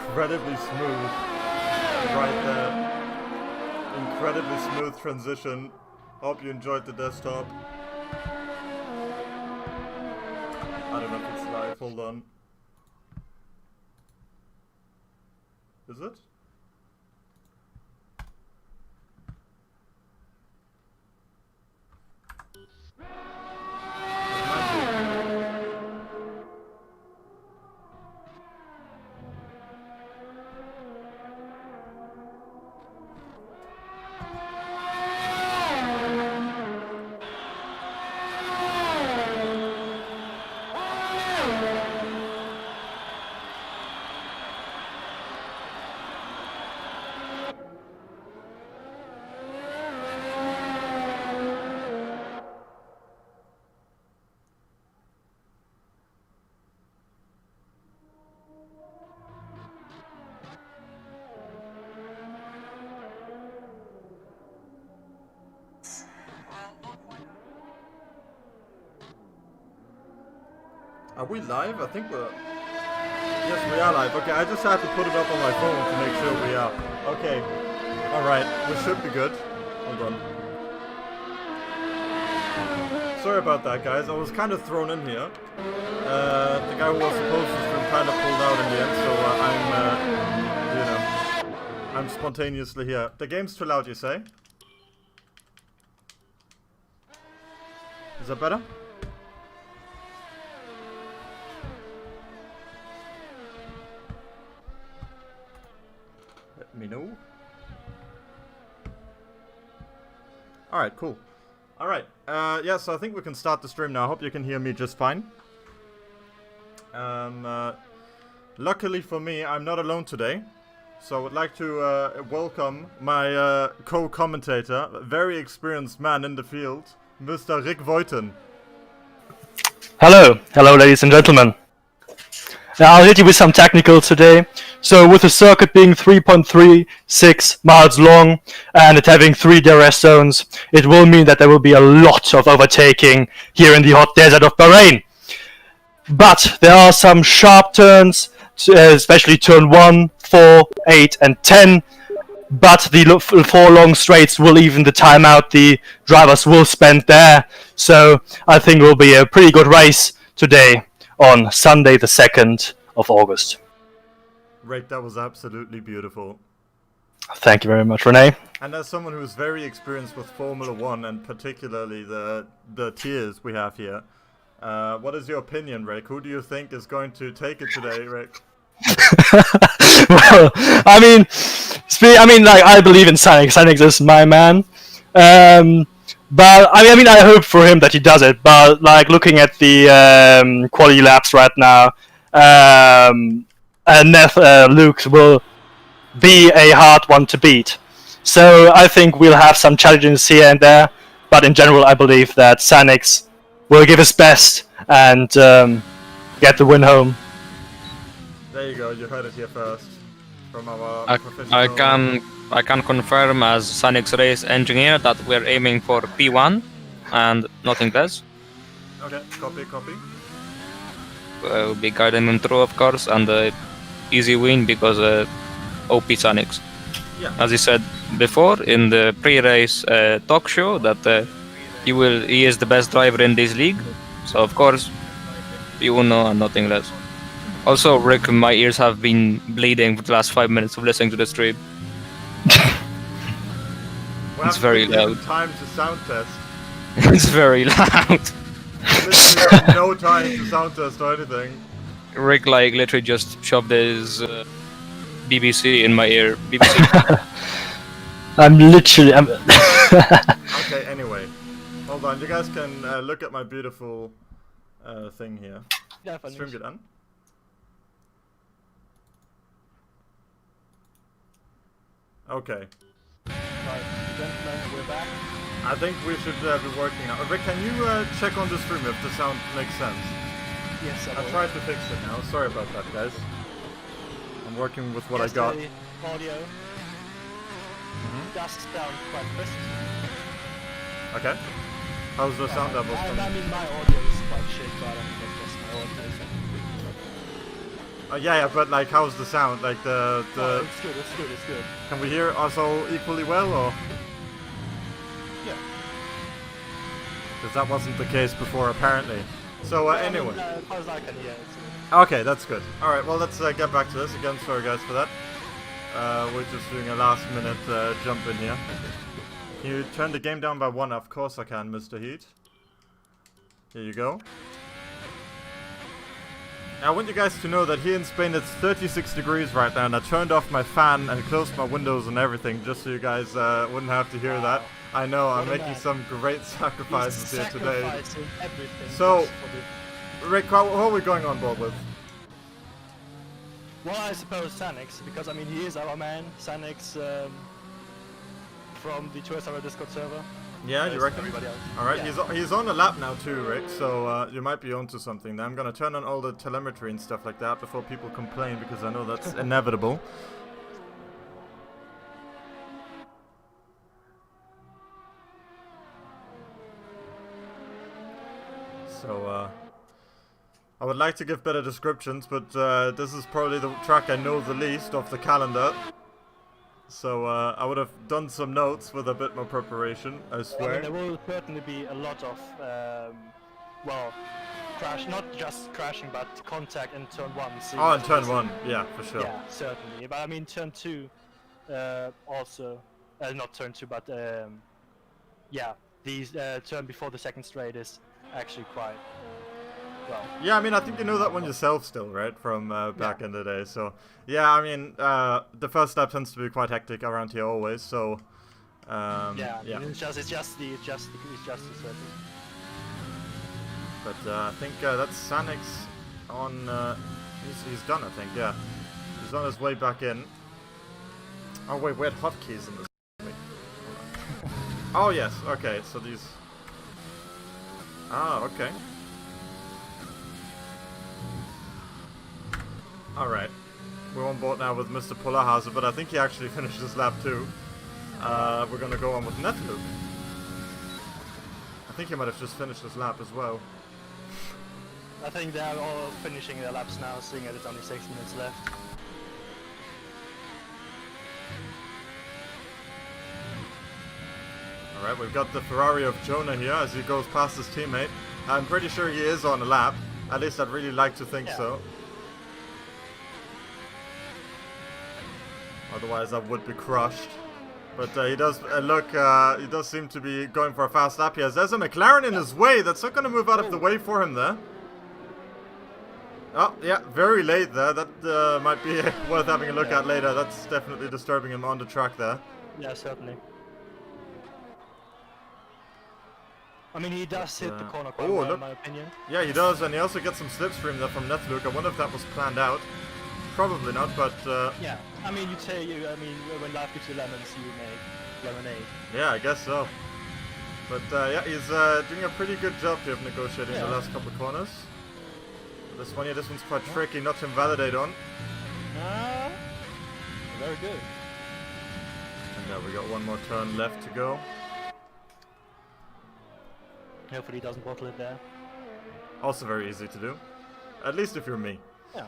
incredibly smooth right there. Incredibly smooth transition. Hope you enjoyed the desktop. I don't know if it's live, hold on. Is it? Are we live? I think we're... Yes, we are live. Okay, I just had to put it up on my phone to make sure we are. Okay. Alright, we should be good. Hold on. Sorry about that, guys. I was kind of thrown in here. The guy who was supposed to stream kind of pulled out in the end, so I'm spontaneously here. The game's too loud, you say? Is that better? Let me know. Alright, cool. Alright, yeah, so I think we can start the stream now. I hope you can hear me just fine. Luckily for me, I'm not alone today. So I would like to welcome my co-commentator, very experienced man in the field, Mr. Rick Voiten. Hello, ladies and gentlemen. I'll hit you with some technical today. So with the circuit being 3.36 miles long and it having 3 DRS zones, it will mean that there will be a lot of overtaking here in the hot desert of Bahrain. But there are some sharp turns, especially turn 1, 4, 8 and 10. But the 4 long straights will even the time out the drivers will spend there. So I think it will be a pretty good race today on Sunday the 2nd of August. Rick, that was absolutely beautiful. Thank you very much, Renee. And as someone who's very experienced with Formula 1 and particularly the tiers we have here, what is your opinion, Rick? Who do you think is going to take it today, Rick? Well, I mean, like, I believe in Sanix. Sanix is my man. But I mean, I hope for him that he does it. But like looking at the quality laps right now, Luke will be a hard one to beat. So I think we'll have some challenges here and there. But in general, I believe that Sanix will give his best and get the win home. There you go. You heard it here first from our professional. I can confirm as Sanix race engineer that we're aiming for P1 and nothing less. Okay, copy. We'll be guiding him through, of course, and easy win because OP Sanix. Yeah. As he said before in the pre-race talk show that he is the best driver in this league. So of course, P1 and nothing less. Also, Rick, my ears have been bleeding for the last 5 minutes of listening to the stream. It's very loud. Time to sound test. It's very loud. Literally no time to sound test or anything. Rick like literally just shoved his BBC in my ear. BBC. Okay, anyway. Hold on, you guys can look at my beautiful thing here. Stream get on. Okay. Right, gentlemen, we're back. I think we should be working now. Rick, can you check on the stream if the sound makes sense? Yes, I tried to fix it now. Sorry about that, guys. I'm working with what I got. The audio does sound quite crisp. Okay. How's the sound levels? I mean, my audio is quite shit, but I mean, that's just my audio. Yeah, but like, how's the sound? Like Oh, it's good, it's good, it's good. Can we hear us all equally well, or? Yeah. Because that wasn't the case before, apparently. So anyway. As far as I can hear, it's Okay, that's good. All right, well, let's get back to this again. Sorry, guys, for that. We're just doing a last-minute jump in here. Can you turn the game down by 1? Of course I can, Mr. Heat. Here you go. I want you guys to know that here in Spain it's 36 degrees right now, and I turned off my fan and closed my windows and everything just so you guys wouldn't have to hear that. I know, I'm making some great sacrifices here today. Everything So, Rick, how are we going on board with? Well, I suppose Sanix, because I mean he is our man, Sanix from the Choice Our Discord server. Yeah, you reckon? Everybody else. Alright, Yeah. he's on a lap now too, Rick, so you might be onto something there. I'm gonna turn on all the telemetry and stuff like that before people complain, because I know that's inevitable. So, I would like to give better descriptions, but this is probably the track I know the least off the calendar. So I would have done some notes with a bit more preparation, I swear. I mean, there will certainly be a lot of, well, not just crashing, but contact in turn 1. Oh, in turn 1, yeah, for sure. Yeah, certainly. But I mean, turn 2 also, not turn 2, but yeah, the turn before the second straight is actually quite well. Yeah, I mean, I think you know that one yourself still, right? From back in the day. So, yeah, I mean, the first lap tends to be quite hectic around here always. So, yeah. yeah. It's just the certain. But I think that's Sanix on. He's done, I think. Yeah, he's on his way back in. Oh wait, we had hotkeys in this. Wait. Oh yes. Okay, so these. Ah, okay. Alright. We're on board now with Mr. Polarhase, but I think he actually finished his lap too. We're gonna go on with Netluke. I think he might have just finished his lap as well. I think they're all finishing their laps now, seeing that it's only 6 minutes left. Alright, we've got the Ferrari of Jonah here as he goes past his teammate. I'm pretty sure he is on a lap. At least I'd really like to think so. Otherwise I would be crushed. But he does look, he does seem to be going for a fast lap here. There's a McLaren in his way. That's not going to move out of the way for him there. Oh, yeah, very late there. That might be worth having a look at later. That's definitely disturbing him on the track there. Yeah, certainly. I mean, he does hit the corner quite well, in my opinion. Yeah, he does, and he also gets some slipstream there from Netluke. I wonder if that was planned out. Probably not, but... yeah, I mean, I mean, when life gives you lemons, you make lemonade. Yeah, I guess so. But yeah, he's doing a pretty good job here of negotiating the last couple of corners. This one's quite tricky not to invalidate on. Very good. And we got one more turn left to go. Hopefully he doesn't bottle it there. Also very easy to do. At least if you're me. Yeah.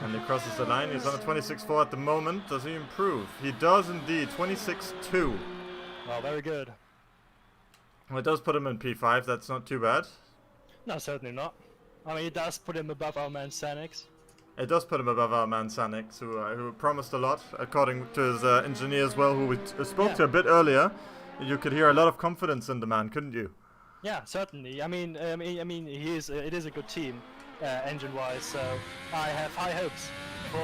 And he crosses the line. He's on a 26.4 at the moment. Does he improve? He does indeed. 26.2. Well, very good. Well, it does put him in P5. That's not too bad. No, certainly not. I mean, it does put him above our man Sanix. It does put him above our man Sanix, who promised a lot, according to his engineer as well, who we spoke to a bit earlier. You could hear a lot of confidence in the man, couldn't you? Yeah, certainly. I mean, he is. It is a good team, engine-wise. So I have high hopes for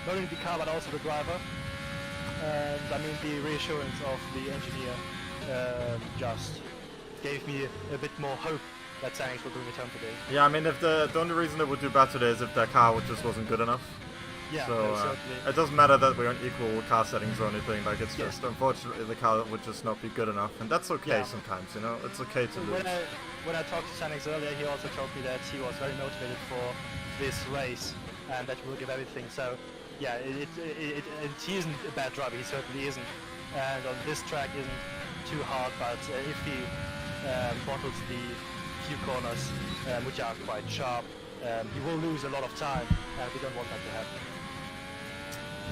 not only the car but also the driver. And I mean, the reassurance of the engineer just gave me a bit more hope that Sanix will bring it home today. Yeah, I mean, if the only reason it would do bad today is if their car just wasn't good enough. Yeah, so certainly. It doesn't matter that we're on equal car settings or anything. Like, it's just unfortunately the car would just not be good enough, and that's okay sometimes. You know, it's okay to lose. When I talked to Sanix earlier, he also told me that he was very motivated for this race and that he will give everything. So yeah, he isn't a bad driver. He certainly isn't. And on this track isn't too hard, but if he bottles the few corners, which are quite sharp, he will lose a lot of time, and we don't want that to happen.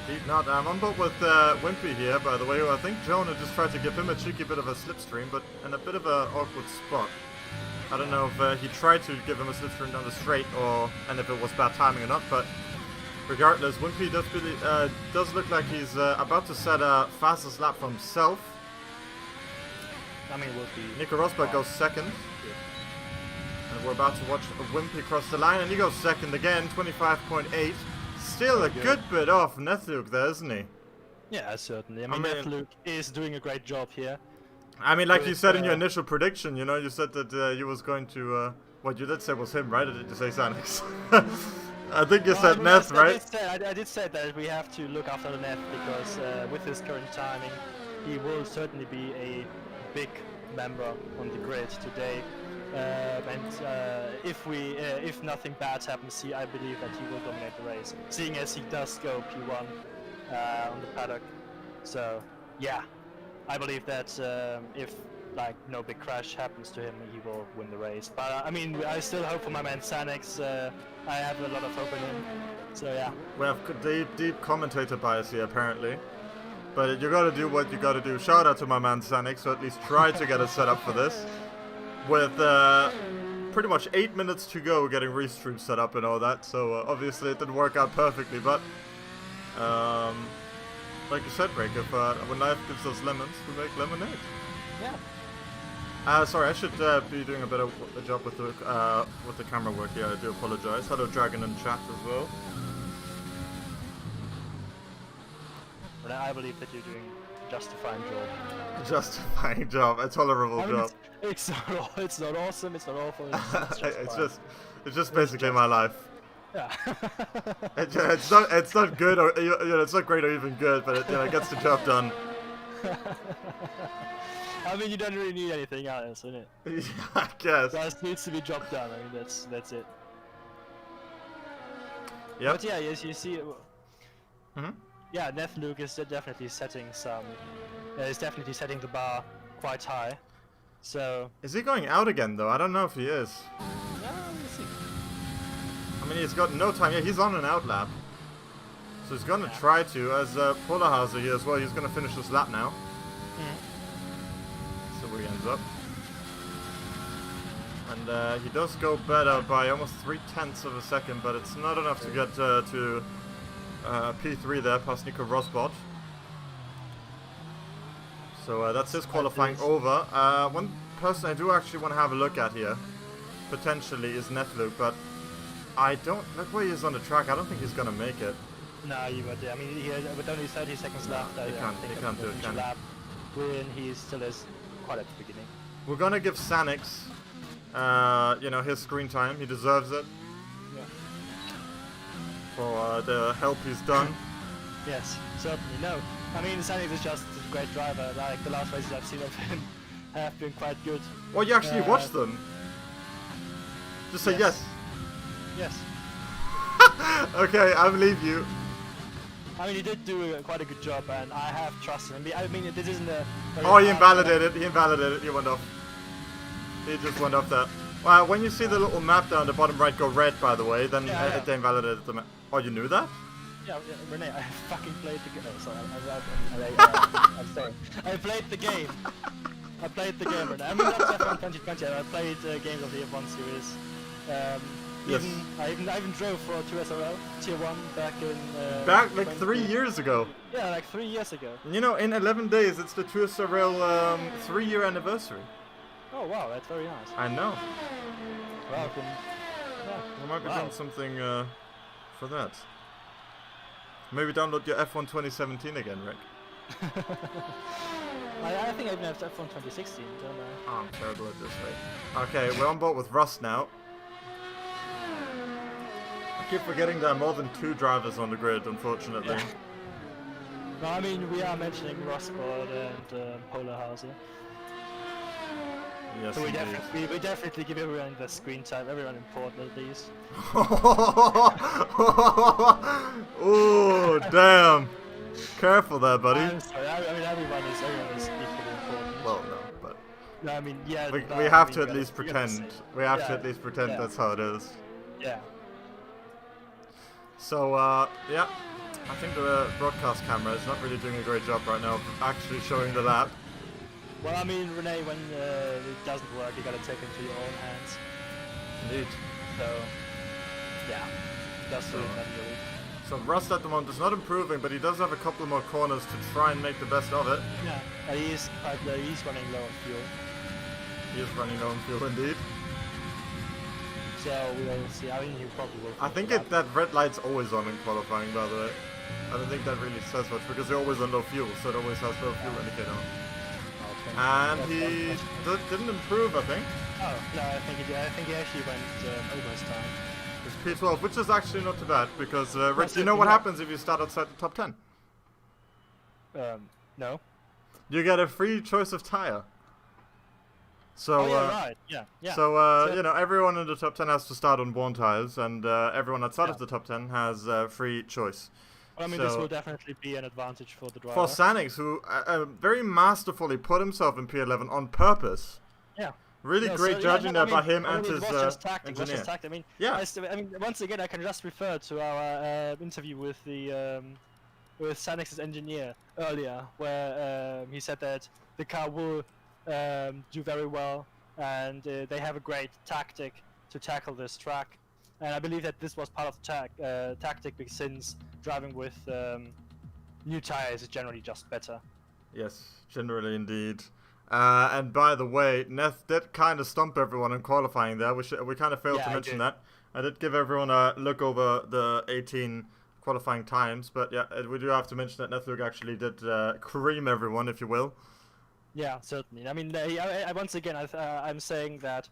Indeed not. I'm on board with Wimpy here, by the way. I think Jonah just tried to give him a cheeky bit of a slipstream, but in a bit of an awkward spot. I don't know if he tried to give him a slipstream down the straight, and if it was bad timing or not, but regardless, Wimpy does look like he's about to set a fastest lap for himself. I mean, it will be... Nico Rosberg goes second. And we're about to watch Wimpy cross the line, and he goes second again, 25.8. Still a good bit off Nethluke there, isn't he? Yeah, certainly. I mean, Nethluke is doing a great job here. I mean, like you said in your initial prediction, you know, you said that you was going to... what you did say was him, right? Or did you say Sanix? I think you said Neth, right? I did say that we have to look after the Neth, because with his current timing, he will certainly be a big member on the grid today. If nothing bad happens, I believe that he will dominate the race, seeing as he does go P1 on the paddock. So yeah, I believe that if like no big crash happens to him, he will win the race. But I mean, I still hope for my man Sanix. I have a lot of hope in him. So yeah. We have deep commentator bias here apparently. But you gotta do what you gotta do. Shout out to my man Sanix, who at least tried to get us set up for this. With pretty much 8 minutes to go getting Restream set up and all that, so obviously it didn't work out perfectly, but like you said, Rick, if when life gives us lemons, we make lemonade. Yeah. Sorry, I should be doing a better job with the camera work here, I do apologize. Hello Dragon in chat as well. But I believe that you're doing a justifying job. Justifying job, a tolerable job. It's not awesome, it's not awful, it's just basically my life. Yeah. it's not good, or it's not great or even good, but it gets the job done. I mean, you don't really need anything else, innit? Yeah, I guess. Just needs to be job done. I mean, that's it. Yeah. But yeah, yes, you see. Yeah, Nethluke is definitely setting the bar quite high. So. Is he going out again though? I don't know if he is. Yeah, we'll see. I mean, he's got no time. Yeah, he's on an out lap. So he's gonna try to, as Polarhauser here as well. He's gonna finish this lap now. So where he ends up. And he does go better by almost 0.3 of a second, but it's not enough to get to P3 there, past Nico Rosberg. So that's his qualifying over. One person I do actually want to have a look at here, potentially, is Nethluke, but I don't... Look where he is on the track, I don't think he's going to make it. No, you would. I mean, with only 30 seconds left, he can't do it, can he? When he still is quite at the beginning. We're going to give Sanix, his screen time. He deserves it. Yeah. For the help he's done. Yes, certainly. No, I mean, Sanix is just a great driver. Like, the last races I've seen of him have been quite good. Well, you actually watched them. Just say yes. Yes. Okay, I believe you. I mean, he did do quite a good job, and I have trust in him. I mean, this isn't a... Oh, he invalidated. He invalidated. He went off. He just went off there. Well, when you see the little map down the bottom right go red, by the way, then it invalidated the map. Oh, you knew that? Yeah, Renee, I fucking played the game. Oh, sorry, I'm sorry. I played the game. I played the game, Renee. I mean, that's F1 2020. I played games of the F1 series. Yes. I even drove for 2SRL Tier 1 back in... back like 3 years ago. Yeah, like 3 years ago. You know, in 11 days, it's the 2SRL 3-year anniversary. Oh wow, that's very nice. I know. Wow, We might be doing something for that. Maybe download your F1 2017 again, Rick. I think I even have F1 2016, don't I? Oh, I'm terrible at this, right? Okay, we're on board with Rust now. I keep forgetting there are more than 2 drivers on the grid, unfortunately. Yeah. No, I mean, we are mentioning Rosberg and Polarhauser. Yes, so we definitely give everyone the screen time, everyone important at least. Oh, damn. Careful there, buddy. I'm sorry, I mean, everyone is equally important. Well, no, but... No, I mean, yeah... We have to at least pretend. We have to at least pretend that's how it is. Yeah. So, yeah, I think the broadcast camera is not really doing a great job right now of actually showing the lap. Well, I mean, Renee, when it doesn't work, you gotta take it into your own hands. Indeed. So, yeah, just do it manually. So Rust at the moment is not improving, but he does have a couple more corners to try and make the best of it. Yeah, and he's running low on fuel. He is running low on fuel indeed. So we'll see. I mean, he probably will. I think that red light's always on in qualifying, by the way. I don't think that really says much because they're always on low fuel, so it always has low fuel indicator on. Okay. And he didn't improve, I think. Oh no, I think he actually went almost time. It's P12, which is actually not too bad because Rick, you know certainly what not. happens if you start outside the top 10? No. You get a free choice of tire. So, Oh yeah, right. Yeah. So, you know, everyone in the top 10 has to start on worn tires, and everyone outside of the top 10 has free choice. Well, I mean, this will definitely be an advantage for the driver. For Sanix, who very masterfully put himself in P11 on purpose. Yeah. Really great judging there by him and his engineer. I mean, yeah. I mean, once again, I can just refer to our interview with the with Sanix's engineer earlier, where he said that the car will do very well, and they have a great tactic to tackle this track. And I believe that this was part of the tactic, because since driving with new tires is generally just better. Yes, generally indeed. And by the way, Neth did kind of stump everyone in qualifying there. We kind of failed to mention that. I did give everyone a look over the 18 qualifying times, but yeah, we do have to mention that Nethluke actually did cream everyone, if you will. Yeah, certainly. I mean, once again, I'm saying that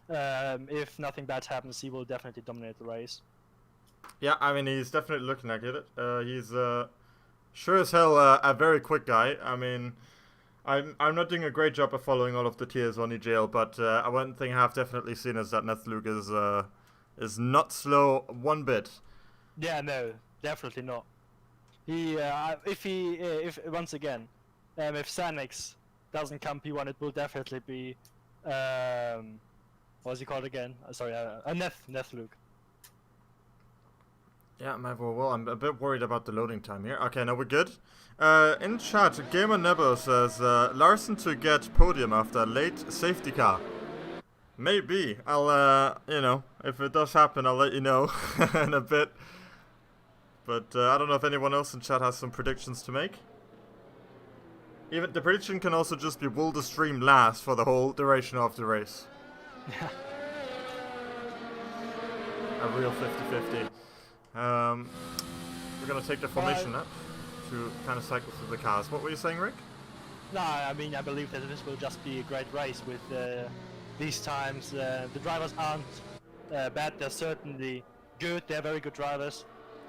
if nothing bad happens, he will definitely dominate the race. Yeah, I mean, he's definitely looking like it. He's sure as hell a very quick guy. I mean, I'm not doing a great job of following all of the tiers on EGL, but one thing I have definitely seen is that Nethluke is not slow one bit. Yeah, no, definitely not. If once again, if Sanix doesn't come P1, it will definitely be what's he called again? Sorry, Nethluke. Yeah, well, I'm a bit worried about the loading time here. Okay, now we're good. In chat, Gamer Nebo says Larson to get podium after late safety car. Maybe. I'll, you know, if it does happen, I'll let you know in a bit. But I don't know if anyone else in chat has some predictions to make. Even the prediction can also just be, will the stream last for the whole duration of the race? Yeah. A real 50-50. We're gonna take the formation now to kind of cycle through the cars. What were you saying, Rick? No, I mean, I believe that this will just be a great race with these times. The drivers aren't bad, they're certainly good, they're very good drivers.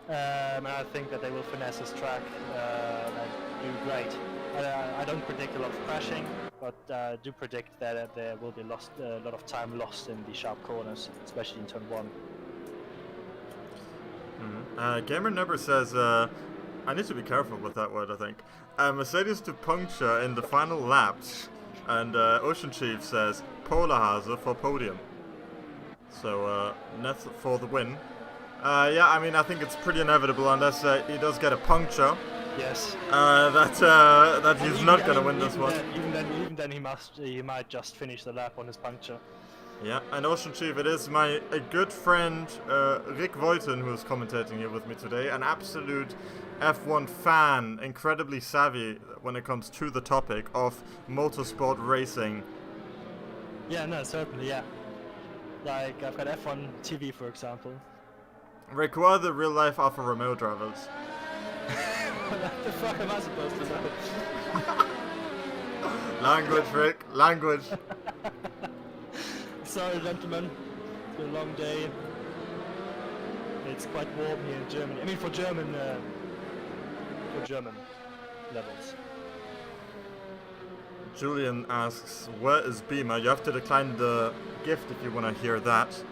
And I think that they will finesse this track and do great. I don't predict a lot of crashing, but I do predict that there will be a lot of time lost in the sharp corners, especially in turn 1. Gamer Never says, I need to be careful with that word, I think. Mercedes to puncture in the final laps. And Ocean Chief says, Polarhase for podium. So, Neth for the win. Yeah, I mean, I think it's pretty inevitable unless he does get a puncture. Yes. That he's not going to win this one. Even then he might just finish the lap on his puncture. Yeah, and Ocean Chief, it is a good friend, Rick Voiten, who is commentating here with me today. An absolute F1 fan, incredibly savvy when it comes to the topic of motorsport racing. Yeah, no, certainly, yeah. Like, I've got F1 TV, for example. Rick, who are the real-life Alfa Romeo drivers? What the fuck am I supposed to know? Language, Rick, language. Sorry, gentlemen. It's been a long day. It's quite warm here in Germany. I mean, for German levels. Julian asks, where is Beamer? You have to decline the gift if you want to hear that.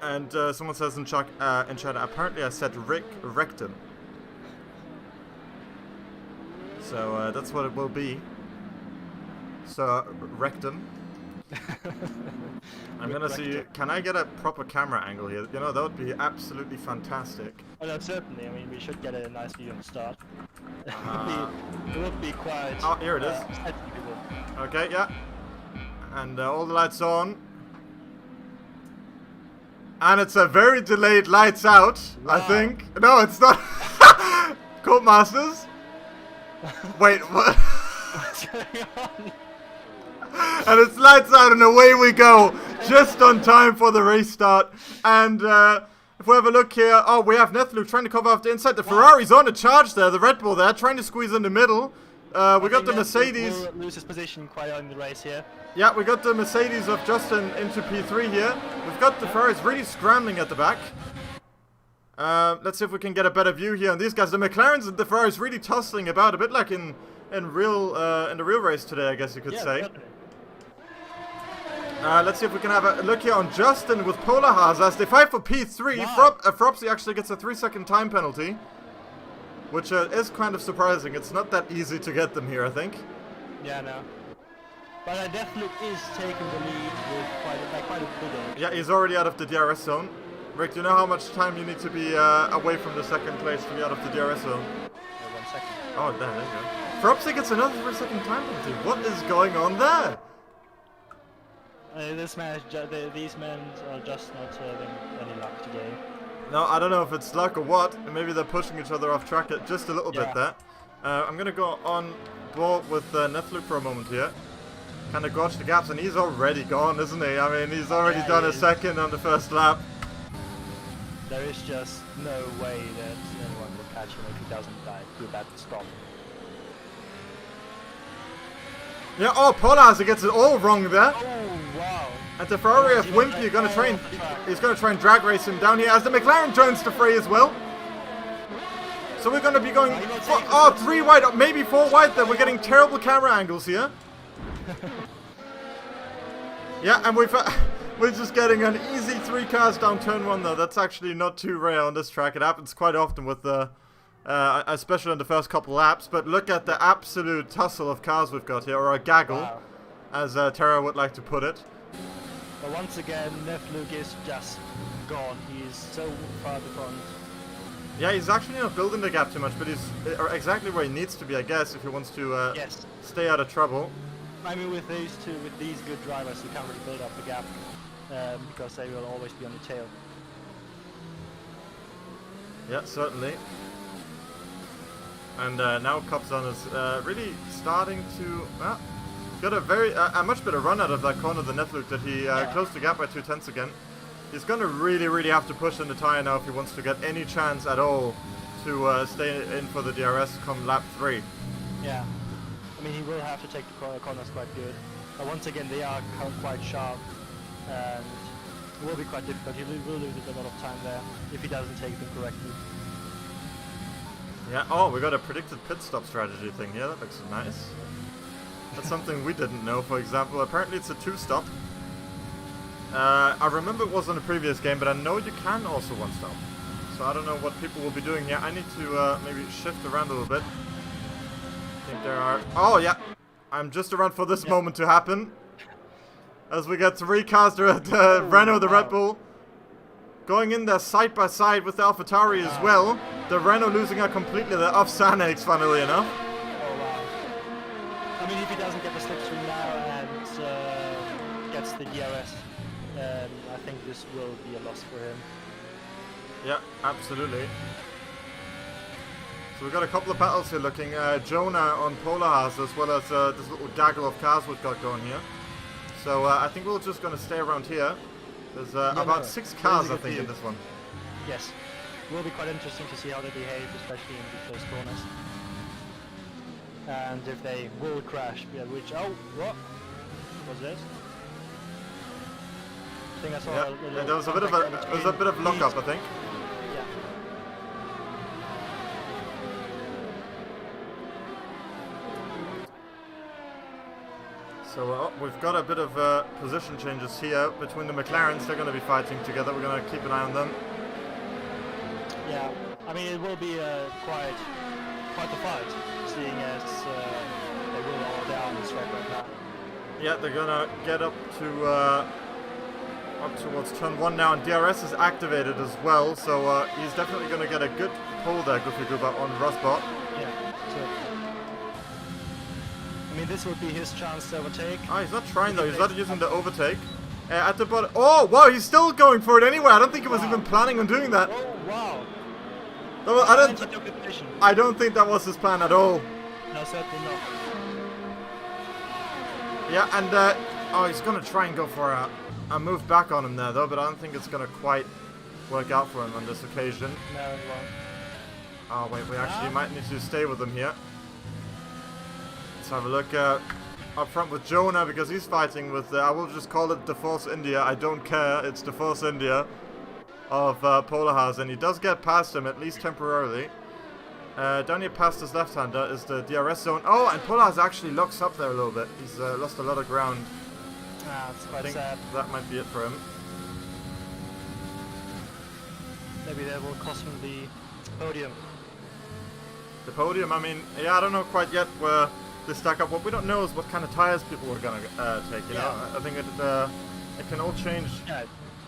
And someone says in chat, apparently I said Rick Rectum. So that's what it will be. So, Rectum. I'm gonna see. Can I get a proper camera angle here? You know, that would be absolutely fantastic. Oh, no, certainly. I mean, we should get a nice view on the start. It would be quite. Oh, here it is. Okay, yeah. And all the lights on. And it's a very delayed lights out, wow. I think. No, it's not. Codemasters. Wait, what? What's going on? And it's lights out and away we go. Just on time for the race start. And if we have a look here, oh, we have Nethluke trying to cover off the inside. The Ferrari's on a charge there, the Red Bull there, trying to squeeze in the middle. We got the Mercedes. Will lose his position quite early in the race here. Yeah, we got the Mercedes of Justin into P3 here. We've got the Ferraris really scrambling at the back. Let's see if we can get a better view here on these guys. The McLarens and the Ferraris really tussling about, a bit like in the real race today, I guess you could say. Definitely. Let's see if we can have a look here on Justin with Polar Haas as they fight for P3. Wow. Fropsy actually gets a 3-second time penalty, which is kind of surprising. It's not that easy to get them here, I think. Yeah, no. But Deathloop is taking the lead with quite a bit. Yeah, he's already out of the DRS zone. Rick, do you know how much time you need to be away from the second place to be out of the DRS zone? 1 second. Oh, there you go. Fropsy gets another 3-second time penalty. What is going on there? These men are just not having any luck today. No, I don't know if it's luck or what. Maybe they're pushing each other off track just a little bit there. I'm going to go on board with Nethluke for a moment here. Kind of gauge the gaps, and he's already gone, isn't he? I mean, he's already done a second on the first lap. There is just no way that anyone will catch him if he doesn't do that stop. Yeah, oh, Polar gets it all wrong there. Oh, wow. And the Ferrari of Wimpy gonna try and he's gonna try and drag race him down here as the McLaren joins the fray as well. So we're gonna be going 3 wide, maybe 4 wide there. We're getting terrible camera angles here. Yeah, and we're just getting an easy 3 cars down turn 1 though. That's actually not too rare on this track. It happens quite often with the especially in the first couple laps. But look at the absolute tussle of cars we've got here, or a gaggle, as Tara would like to put it. But once again, Nethluke is just gone. He's so far the front. Yeah, he's actually not building the gap too much, but he's exactly where he needs to be, I guess, if he wants to stay out of trouble. I mean, with these good drivers, you can't really build up the gap because they will always be on the tail. Yeah, certainly. And now Copzon is really starting to got a much better run out of that corner than Nethluke. That he closed the gap by 2/10 again. He's gonna really have to push in the tire now if he wants to get any chance at all to stay in for the DRS come lap 3. Yeah, I mean he will have to take the corners quite good. But once again, they are quite sharp, and it will be quite difficult. He will lose a lot of time there if he doesn't take them correctly. Yeah, oh, we got a predicted pit stop strategy thing here. That looks nice. That's something we didn't know, for example. Apparently it's a 2-stop. I remember it was on the previous game, but I know you can also 1-stop. So I don't know what people will be doing here. I need to maybe shift around a little bit. I think there are... Oh, yeah. I'm just around for this moment to happen. As we get 3 cars, the Renault, the Red Bull, going in there side by side with the AlphaTauri as well. The Renault losing out completely. They're off Sanex, funnily enough. Oh wow. I mean, if he doesn't get the slipstream now and gets the DRS, I think this will be a loss for him. Yeah, absolutely. So we've got a couple of battles here looking. Jonah on Polar Haas, as well as this little gaggle of cars we've got going here. So I think we're just going to stay around here. There's about 6 cars, I think, in this one. Yes. It will be quite interesting to see how they behave, especially in the close corners. And if they will crash, which... Oh, what was this? I think I saw a little... There was a bit of lock-up, I think. Yeah. So we've got a bit of position changes here between the McLarens. They're going to be fighting together. We're going to keep an eye on them. Yeah, I mean it will be quite the fight, seeing as they are on the straight right now. Yeah, they're gonna get up to up towards turn 1 now, and DRS is activated as well, so he's definitely gonna get a good pull there, Goofy Goober, on Rosbot. Yeah, so I mean, this would be his chance to overtake. Oh, he's not trying though, he's not using the overtake. At the bottom. Oh, wow, he's still going for it anyway. I don't think he was even planning on doing that. Oh, wow. No, I don't think that was his plan at all. No, certainly not. Yeah, and oh, he's gonna try and go for a move back on him there though, but I don't think it's gonna quite work out for him on this occasion. No, it won't. Oh wait, we actually might need to stay with him here. Let's have a look up front with Jonah, because he's fighting with, I will just call it the Force India, I don't care, it's the Force India of Polarhaus, and he does get past him, at least temporarily. Down here past his left-hander is the DRS zone. Oh, and Polarhaus actually locks up there a little bit. He's lost a lot of ground. Ah, it's quite I think sad. that might be it for him. Maybe that will cost him the podium. The podium, I mean, yeah, I don't know quite yet where they stack up. What we don't know is what kind of tires people are going to take, you know? I think it can all change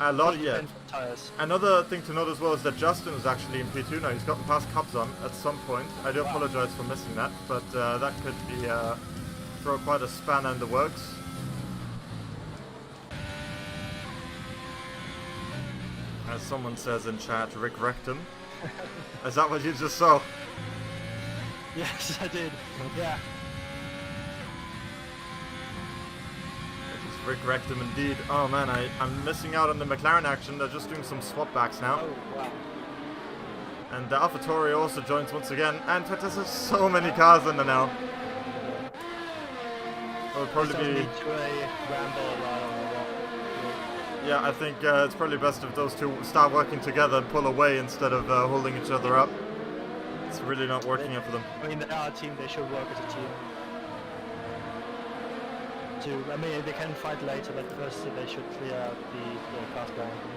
a lot yet. Tires. Another thing to note as well is that Justin is actually in P2 now. He's gotten past Cubs at some point. I do apologize for missing that, but that could be throw quite a spanner in the works. As someone says in chat, Rick Rectum. Is that what you just saw? Yes, I did. Yeah. Rick Rectum indeed. Oh man, I'm missing out on the McLaren action. They're just doing some swap backs now. Oh, wow. And the AlphaTauri also joins once again. And there's just so many cars in there now. It'll probably be... to a ramble, yeah, I think it's probably best if those two start working together and pull away instead of holding each other up. It's really not working out for them. I mean, they are a team, they should work as a team. I mean, they can fight later, but first they should clear out the cars behind them.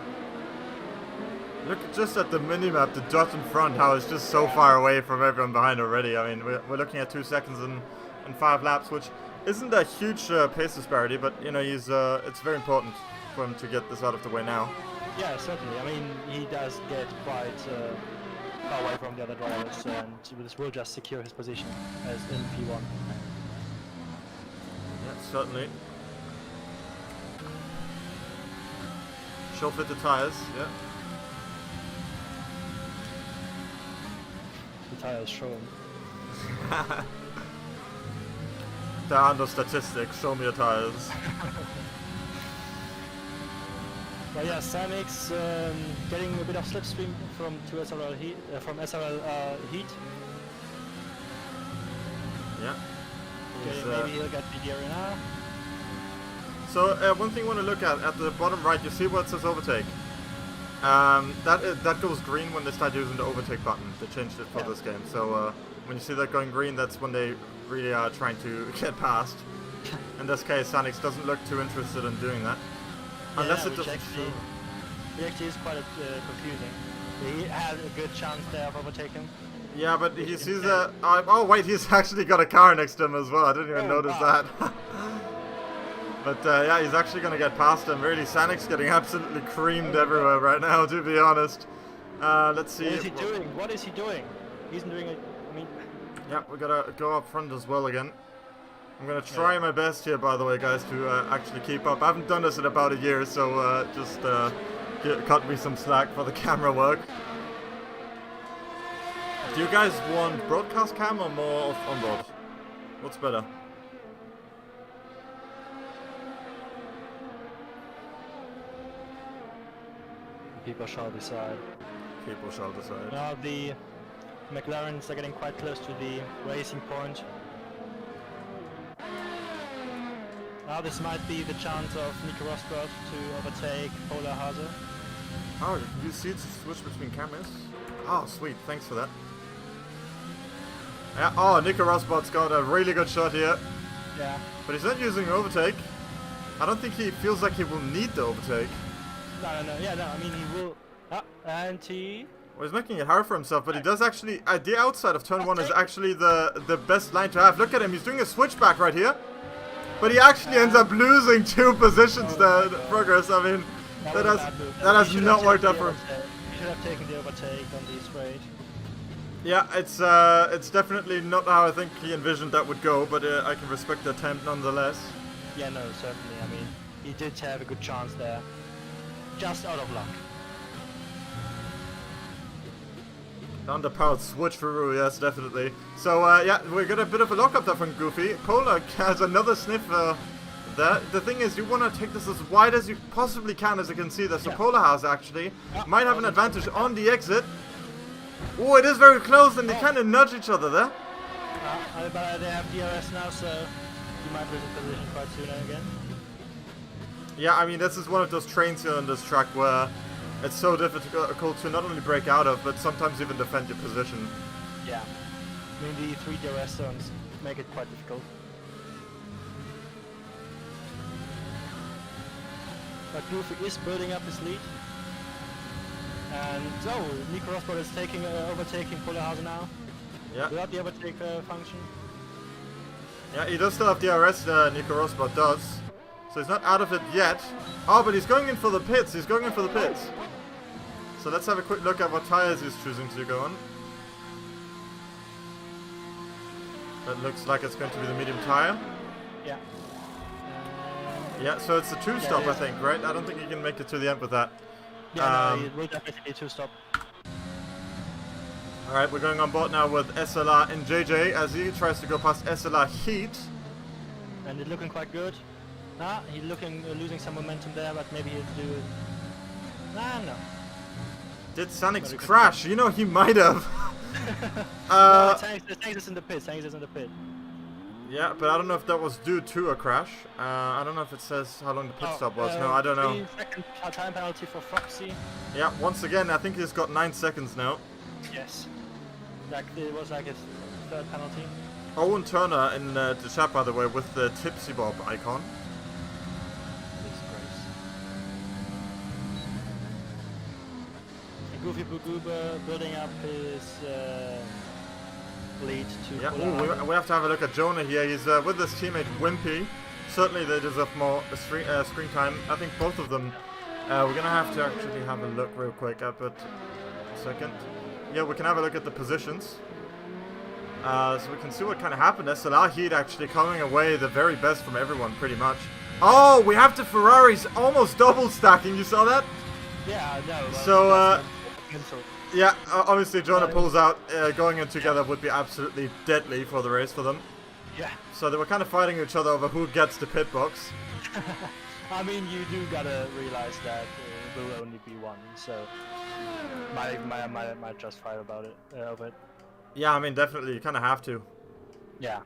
Look just at the minimap, the dot in front, how it's just so far away from everyone behind already. I mean, we're looking at 2 seconds and 5 laps, which isn't a huge pace disparity, but you know, it's very important for him to get this out of the way now. Yeah, certainly. I mean, he does get quite far away from the other drivers, and this will just secure his position as in P1. Yeah, certainly. She'll fit the tires, yeah. The tires shown. There are no statistics, show me your tires. Well, yeah, Sanix getting a bit of slipstream from SRL heat. Heat. Yeah. Okay, maybe he'll get the gear now. So one thing you want to look at the bottom right, you see where it says overtake. That goes green when they start using the overtake button. They changed it for this game. So when you see that going green, that's when they really are trying to get past. In this case, Sanix doesn't look too interested in doing that. Unless it doesn't show. It actually is quite confusing. He had a good chance there of overtaking. Yeah, but he sees a... oh wait, he's actually got a car next to him as well. I didn't even notice that. But yeah, he's actually going to get past him. Really, Sanix getting absolutely creamed everywhere right now, to be honest. Let's see. What is he doing? What is he doing? He's doing it. I mean... Yeah, we got to go up front as well again. I'm going to try my best here, by the way, guys, to actually keep up. I haven't done this in about a year, so just cut me some slack for the camera work. Do you guys want broadcast cam or more onboard? What's better? People shall decide. People shall decide. Now the McLarens are getting quite close to the racing point. Now this might be the chance of Nico Rosberg to overtake Polarhaus. Oh, you see it's switch between cameras? Oh, sweet, thanks for that. Yeah, oh, Nico Rosberg's got a really good shot here. Yeah. But he's not using overtake. I don't think he feels like he will need the overtake. No, yeah, no, I mean he will... and he... Well, he's making it hard for himself, but he does actually... the outside of turn 1 is actually the best line to have. Look at him, he's doing a switchback right here. But he actually ends up losing 2 positions there in progress. I mean, that has not worked out for him. You should have taken the overtake on the straight. Yeah, it's definitely not how I think he envisioned that would go, but I can respect the attempt nonetheless. Yeah, no, certainly. I mean, he did have a good chance there. Just out of luck. Underpowered switch for Rue, yes, definitely. So, yeah, we got a bit of a lockup there from Goofy. Polar has another sniff there. The thing is, you want to take this as wide as you possibly can, as you can see there. So, Polar House actually might have an advantage on the exit. Oh, it is very close, and they kind of nudge each other there. But they have DRS now, so you might lose a position quite soon again. Yeah, I mean, this is one of those trains here on this track where it's so difficult to not only break out of, but sometimes even defend your position. Yeah. I mean, the 3 DRS zones make it quite difficult. But Goofy is building up his lead. And so, Nico Rosberg is overtaking Polarhausen now. Yeah. Without the overtake function. Yeah, he does still have DRS, Nico Rosberg does. So he's not out of it yet. Oh, but he's going in for the pits. He's going in for the pits. So let's have a quick look at what tires he's choosing to go on. That looks like it's going to be the medium tire. Yeah. Yeah, so it's a 2-stop, I think, right? I don't think he can make it to the end with that. Yeah, no, it will definitely 2-stop. Alright, we're going on board now with SLR and JJ as he tries to go past SLR Heat. And it's looking quite good. He's losing some momentum there, but maybe he'll do it. No. Did Sanix crash? You know, he might have. No, Sanix is in the pit. Sanix is in the pit. Yeah, but I don't know if that was due to a crash. I don't know if it says how long the pit stop was. No, I don't know. 3-second time penalty for Foxy. Yeah, once again, I think he's got 9 seconds now. Yes. It was like his 3rd penalty. Owen Turner in the chat, by the way, with the Tipsy Bob icon. Goofy Booguba building up his lead to. Yeah, we have to have a look at Jonah here. He's with his teammate Wimpy. Certainly they deserve more screen time. I think both of them. We're gonna have to actually have a look real quick up at a second. Yeah, we can have a look at the positions. So we can see what kind of happened. SLR Heat actually coming away the very best from everyone, pretty much. Oh, we have the Ferraris almost double stacking. You saw that? Yeah, no. So, yeah, obviously Jonah pulls out. Going in together would be absolutely deadly for the race for them. Yeah. So they were kind of fighting each other over who gets the pit box. I mean, you do gotta realize that it will only be one, so might just fight about it over it. Yeah, I mean, definitely, you kind of have to. Yeah.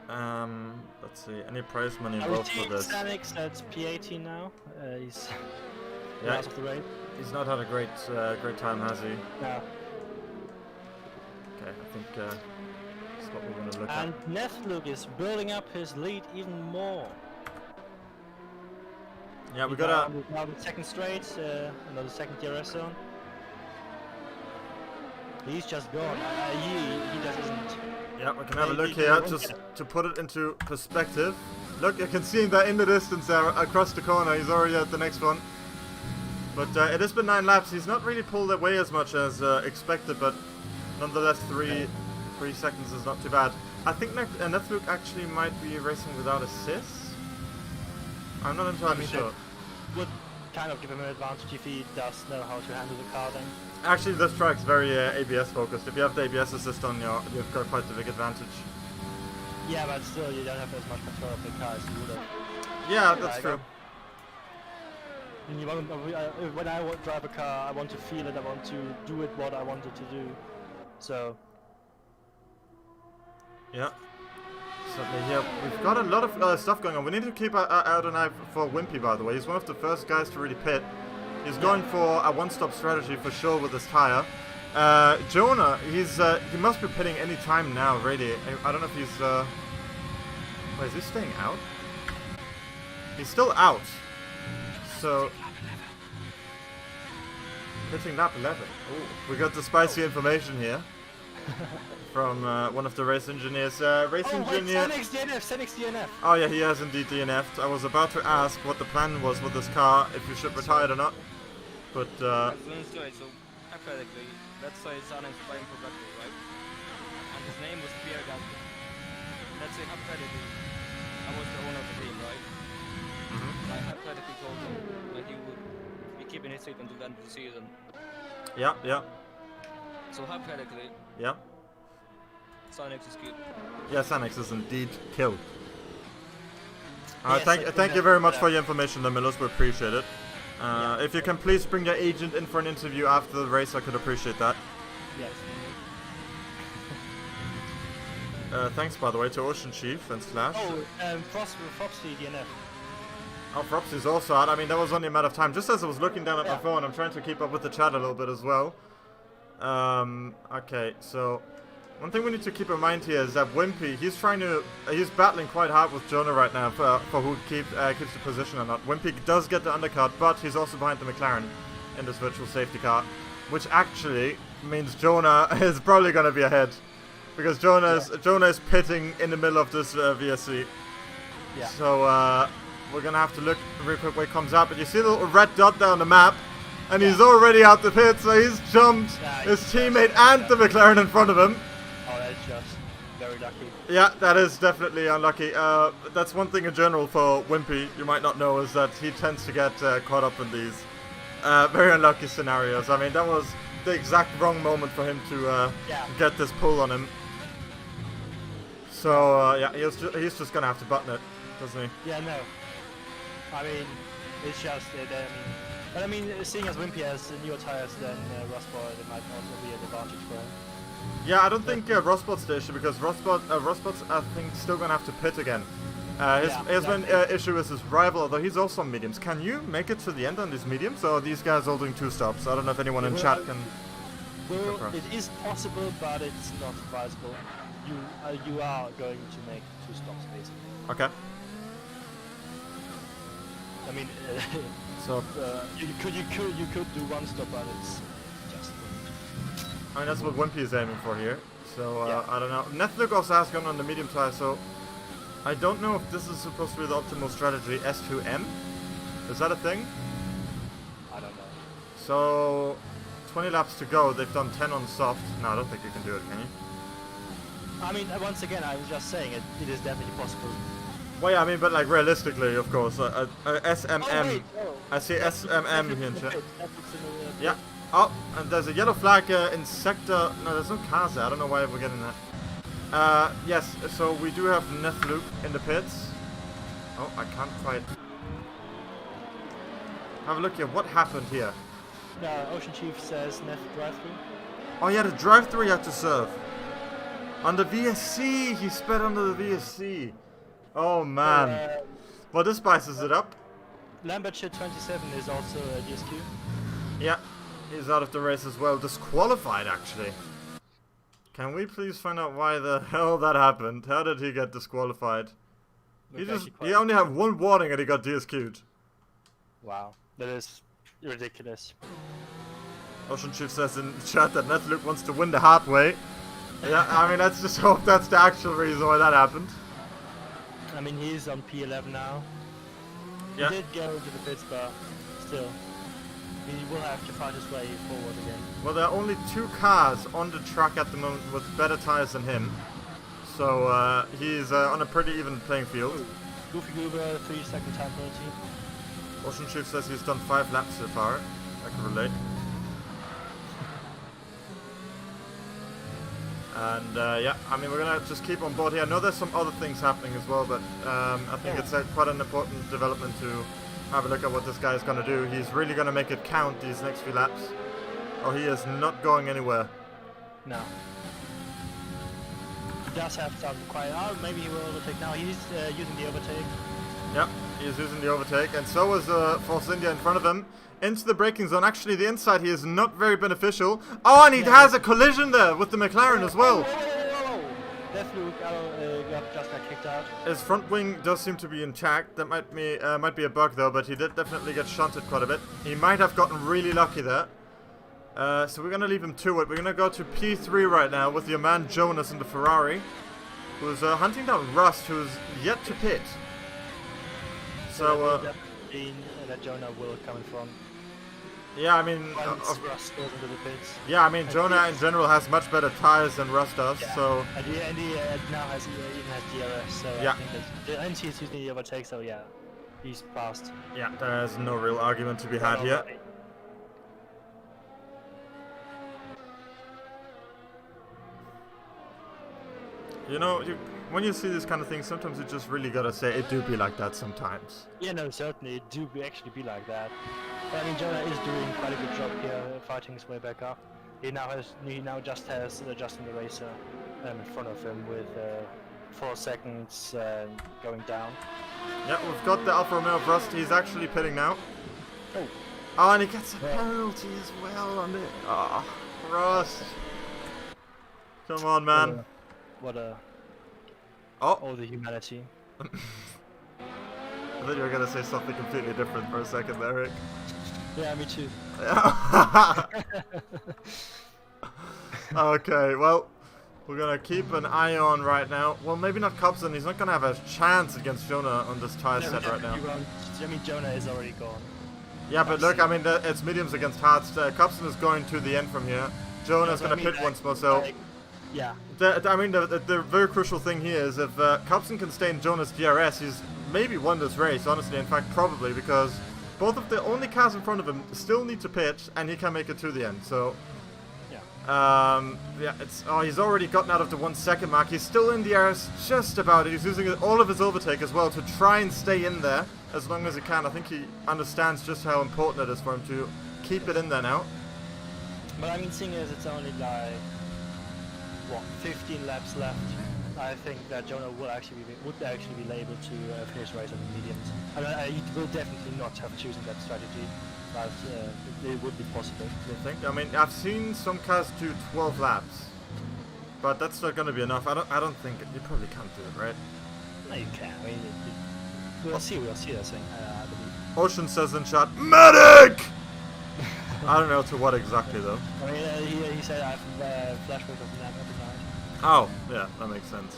Let's see, any prize money involved for this? Sanix at P18 now. He's yeah, out of the race. He's not had a great time, has he? No. Okay, I think that's what we're going to look at. And Neflug is building up his lead even more. Yeah, we got now the second straight, another second DRS zone. He's just gone. He just isn't. Yeah, we can have a look here, just to put it into perspective. Look, you can see that in the distance there, across the corner. He's already at the next one. But it has been 9 laps. He's not really pulled away as much as expected, but nonetheless, 3 seconds is not too bad. I think Neflug actually might be racing without assists. I'm not entirely sure. Would kind of give him an advantage if he does know how to handle the car then. Actually, this track's very ABS focused. If you have the ABS assist on, you've got quite a big advantage. Yeah, but still, you don't have as much control of the car as you would have. Yeah, that's true. When I drive a car, I want to feel it, I want to do it what I wanted to do. So. Yeah. Certainly, yeah. We've got a lot of stuff going on. We need to keep out an eye for Wimpy, by the way. He's one of the first guys to really pit. He's going for a one-stop strategy for sure with his tire. Jonah, he must be pitting any time now, really. I don't know if he's... Wait, is he staying out? He's still out. So... Pitting lap 11. Ooh, we got the spicy information here. from one of the race engineers. Race engineer. Senix DNF. Oh yeah, he has indeed DNF'd. I was about to ask what the plan was with this car, if you should retire it or not. But So hypothetically, let's say Sanex is buying for Blackpool, right? And his name was Pierre Gasly. Let's say hypothetically, I was the owner of the team, right? I hypothetically told him that he would be keeping his seat until the end of the season. yeah, yeah, So hypothetically, yeah. Sanex is killed. Yeah, Sanex is indeed killed. Yes, Thank you very much for your information, Lemilus. We appreciate it. If you can please bring your agent in for an interview after the race, I could appreciate that. Yes. Thanks, by the way, to Ocean Chief and Slash. Oh, Frosty DNF. Oh, Fropsy's also out. I mean, that was only a matter of time. Just as I was looking down at my phone, I'm trying to keep up with the chat a little bit as well. Okay, so one thing we need to keep in mind here is that Wimpy, he's battling quite hard with Jonah right now for who keeps the position or not. Wimpy does get the undercut, but he's also behind the McLaren in this virtual safety car, which actually means Jonah is probably going to be ahead because Jonah is pitting in the middle of this VSC. Yeah. So we're gonna have to look real quick where he comes out, but you see the little red dot there on the map, and he's already out the pit, so he's jumped his teammate and the McLaren in front of him. Oh, that's just very lucky. Yeah, that is definitely unlucky. That's one thing in general for Wimpy you might not know is that he tends to get caught up in these very unlucky scenarios. I mean, that was the exact wrong moment for him to get this pull on him. So yeah, he's just gonna have to button it, doesn't he? Yeah, no. I mean, it's just but I mean, seeing as Wimpy has newer tires than Rossport, it might also be an advantage for him. Yeah, I don't think Rosspot's the issue because Rosspot's I think still gonna have to pit again. His main issue is his rival, although he's also on mediums. Can you make it to the end on these mediums, or are these guys all doing 2 stops? I don't know if anyone in chat can. Well, it is possible, but it's not advisable. You are going to make 2 stops basically. Okay. I mean, So you could do 1 stop, but it's just. I mean that's what Wimpy is aiming for here. So I don't know. Netflix also has gone on the medium tire, so I don't know if this is supposed to be the optimal strategy. S2M, is that a thing? I don't know. So 20 laps to go. They've done 10 on soft. No, I don't think you can do it, can you? I mean, once again, I was just saying it is definitely possible. Well, yeah, I mean, but like realistically, of course, SMM. Oh, wait, no. I see SMM here in chat. Yeah. Yeah. Oh, and there's a yellow flag in sector. No, there's no cars there. I don't know why we're getting that. Yes. So we do have Nethluke in the pits. Oh, I can't quite. Have a look here. What happened here? Ocean Chief says Neff drive-through. Oh yeah, the drive-through you had to serve. On the VSC, he sped under the VSC. Oh man. Well, this spices it up. Lambertshire 27 is also a DSQ. Yeah, he's out of the race as well. Disqualified, actually. Can we please find out why the hell that happened? How did he get disqualified? He only had 1 warning and he got DSQ'd. Wow, that is ridiculous. Ocean Chief says in chat that Netluke wants to win the hard way. Yeah, I mean, let's just hope that's the actual reason why that happened. I mean, he's on P11 now. Yeah. He did go into the pits, but still, he will have to find his way forward again. Well, there are only 2 cars on the track at the moment with better tires than him. So he's on a pretty even playing field. Goofy Goober, 3-second time penalty. Ocean Chief says he's done 5 laps so far. I can relate. And yeah, I mean, we're gonna just keep on board here. I know there's some other things happening as well, but I think it's quite an important development to have a look at what this guy is gonna do. He's really gonna make it count these next few laps, or he is not going anywhere. No. He does have some quite. Oh, maybe he will overtake now. He's using the overtake. Yep, he's using the overtake, and so is Force India in front of him. Into the braking zone. Actually, the inside here is not very beneficial. Oh, and he has a collision there with the McLaren as well. Deathloop just got kicked out. His front wing does seem to be intact. That might be a bug though, but he did definitely get shunted quite a bit. He might have gotten really lucky there. So we're gonna leave him to it. We're gonna go to P3 right now with your man Jonas in the Ferrari, who's hunting down Rust, who's yet to pit. So that Jonah will come in front. yeah, I mean, Once Rust goes into the pits. yeah, I mean, Jonah in general has much better tires than Rust does. Yeah. So And he now even has DRS, so Yeah. I think that, and he's using the overtake, so yeah, he's fast. yeah, there's no real argument to be had here. You know, when you see this kind of thing, sometimes you just really gotta say it do be like that sometimes. Yeah, no, certainly it do actually be like that. But I mean, Jonah is doing quite a good job here, fighting his way back up. He now just has Justin the Racer in front of him with 4 seconds going down. Yeah, we've got the Alfa Romeo of Rust. He's actually pitting now. Oh. Oh, and he gets a penalty as well on it. Oh, Rust. Come on, man. What a... Oh. All the humanity. I thought you were gonna say something completely different for a second there, Rick. Yeah, me too. Okay, well, we're gonna keep an eye on right now. Well, maybe not Cobson. He's not gonna have a chance against Jonah on this tire set right now. I mean, Jonah is already gone. Yeah, but look, I mean, it's mediums against hards. Cobson is going to the end from here. Jonah's gonna pit once more, so... Yeah. I mean, the very crucial thing here is if Cobson can stay in Jonah's DRS, he's maybe won this race, honestly. In fact, probably, because both of the only cars in front of him still need to pitch, and he can make it to the end. So, yeah, he's already gotten out of the 1 second mark. He's still in DRS, just about it. He's using all of his overtake as well to try and stay in there as long as he can. I think he understands just how important it is for him to keep it in there now. But I mean, seeing as it's only like 15 laps left, I think that Jonah would actually be able to finish race on the mediums. I mean, he will definitely not have chosen that strategy, but it would be possible. You think? I mean, I've seen some cars do 12 laps, but that's not going to be enough. I don't think you probably can't do it, right? No, you can. I mean, we'll see that thing. I believe. Ocean says in chat, medic. I don't know to what exactly though. I mean, he said I have flashback of that every night. Oh, yeah, that makes sense.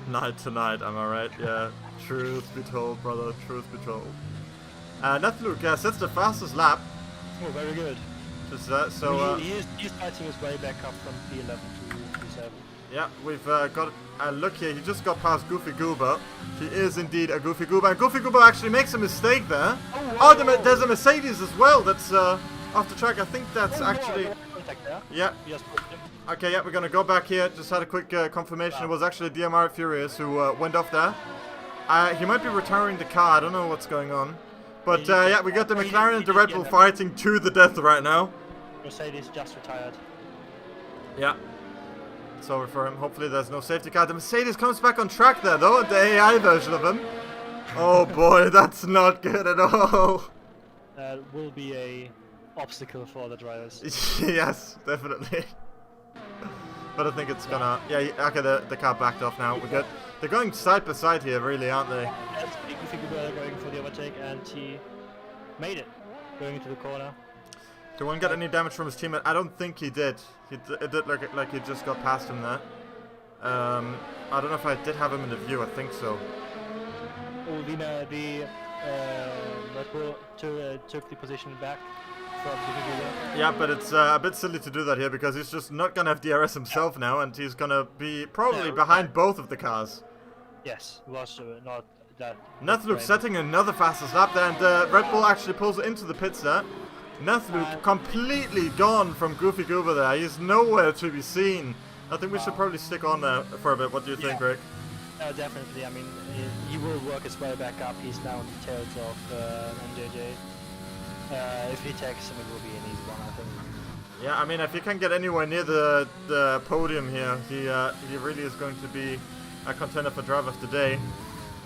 Night tonight, am I right? Yeah, truth be told, brother, truth be told. Netluke, yes, that's the fastest lap. Oh, very good. Just that, so... he's fighting his way back up from P11 to P7. Yeah, we've got a look here. He just got past Goofy Goober. He is indeed a Goofy Goober. And Goofy Goober actually makes a mistake there. Oh, there's a Mercedes as well that's off the track. I think that's actually... Yeah. Okay, yeah, we're going to go back here. Just had a quick confirmation. It was actually DMR Furious who went off there. He might be retiring the car. I don't know what's going on. But yeah, we got the McLaren and the Red Bull fighting to the death right now. Mercedes just retired. Yeah. It's over for him. Hopefully there's no safety car. The Mercedes comes back on track there though, the AI version of him. Oh boy, that's not good at all. Will be a obstacle for the drivers. Yes, definitely. But I think it's gonna... Yeah, okay, the car backed off now. We're good. They're going side by side here, really, aren't they? Yes, Goofy Goober going for the overtake, and he made it, going into the corner. Did one get any damage from his teammate? I don't think he did. It did look like he just got past him there. I don't know if I did have him in the view. I think so. Oh, the Red Bull took the position back from Goofy Goober. Yeah, but it's a bit silly to do that here because he's just not gonna have DRS himself now, and he's gonna be probably behind both of the cars. Yes, it was not that. Nethluke setting another fastest lap there, and Red Bull actually pulls it into the pits there. Nethluke completely gone from Goofy Goober there. He's nowhere to be seen. I think we should probably stick on there for a bit. What do you think, Rick? Definitely. I mean, he will work his way back up. He's now on the tails of MJJ. If he takes him, it will be an easy one, I think. Yeah, I mean, if he can get anywhere near the podium here, he really is going to be a contender for driver of the day.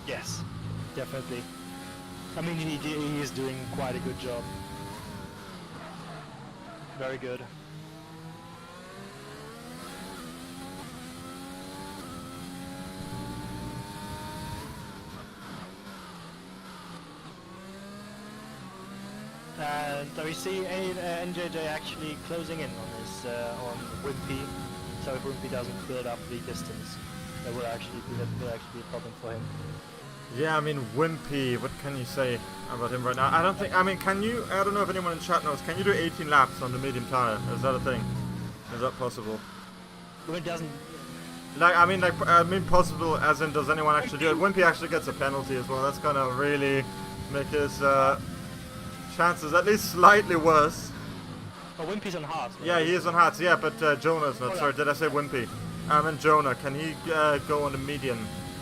Yes, definitely. I mean, he is doing quite a good job. Very good. And we see NJJ actually closing in on his on Wimpy. So if Wimpy doesn't build up the distance, that will actually be a problem for him. Yeah, I mean, Wimpy, what can you say about him right now? I don't think, I mean, can you, I don't know if anyone in chat knows, can you do 18 laps on the medium tire? Is that a thing? Is that possible? Well, it doesn't. I mean possible as in, does anyone actually do it? Wimpy actually gets a penalty as well. That's gonna really make his chances at least slightly worse. Oh, Wimpy's on hard. Yeah, he is on hards, yeah, but Jonah's not. Sorry, did I say Wimpy? I meant Jonah. Can he go on the median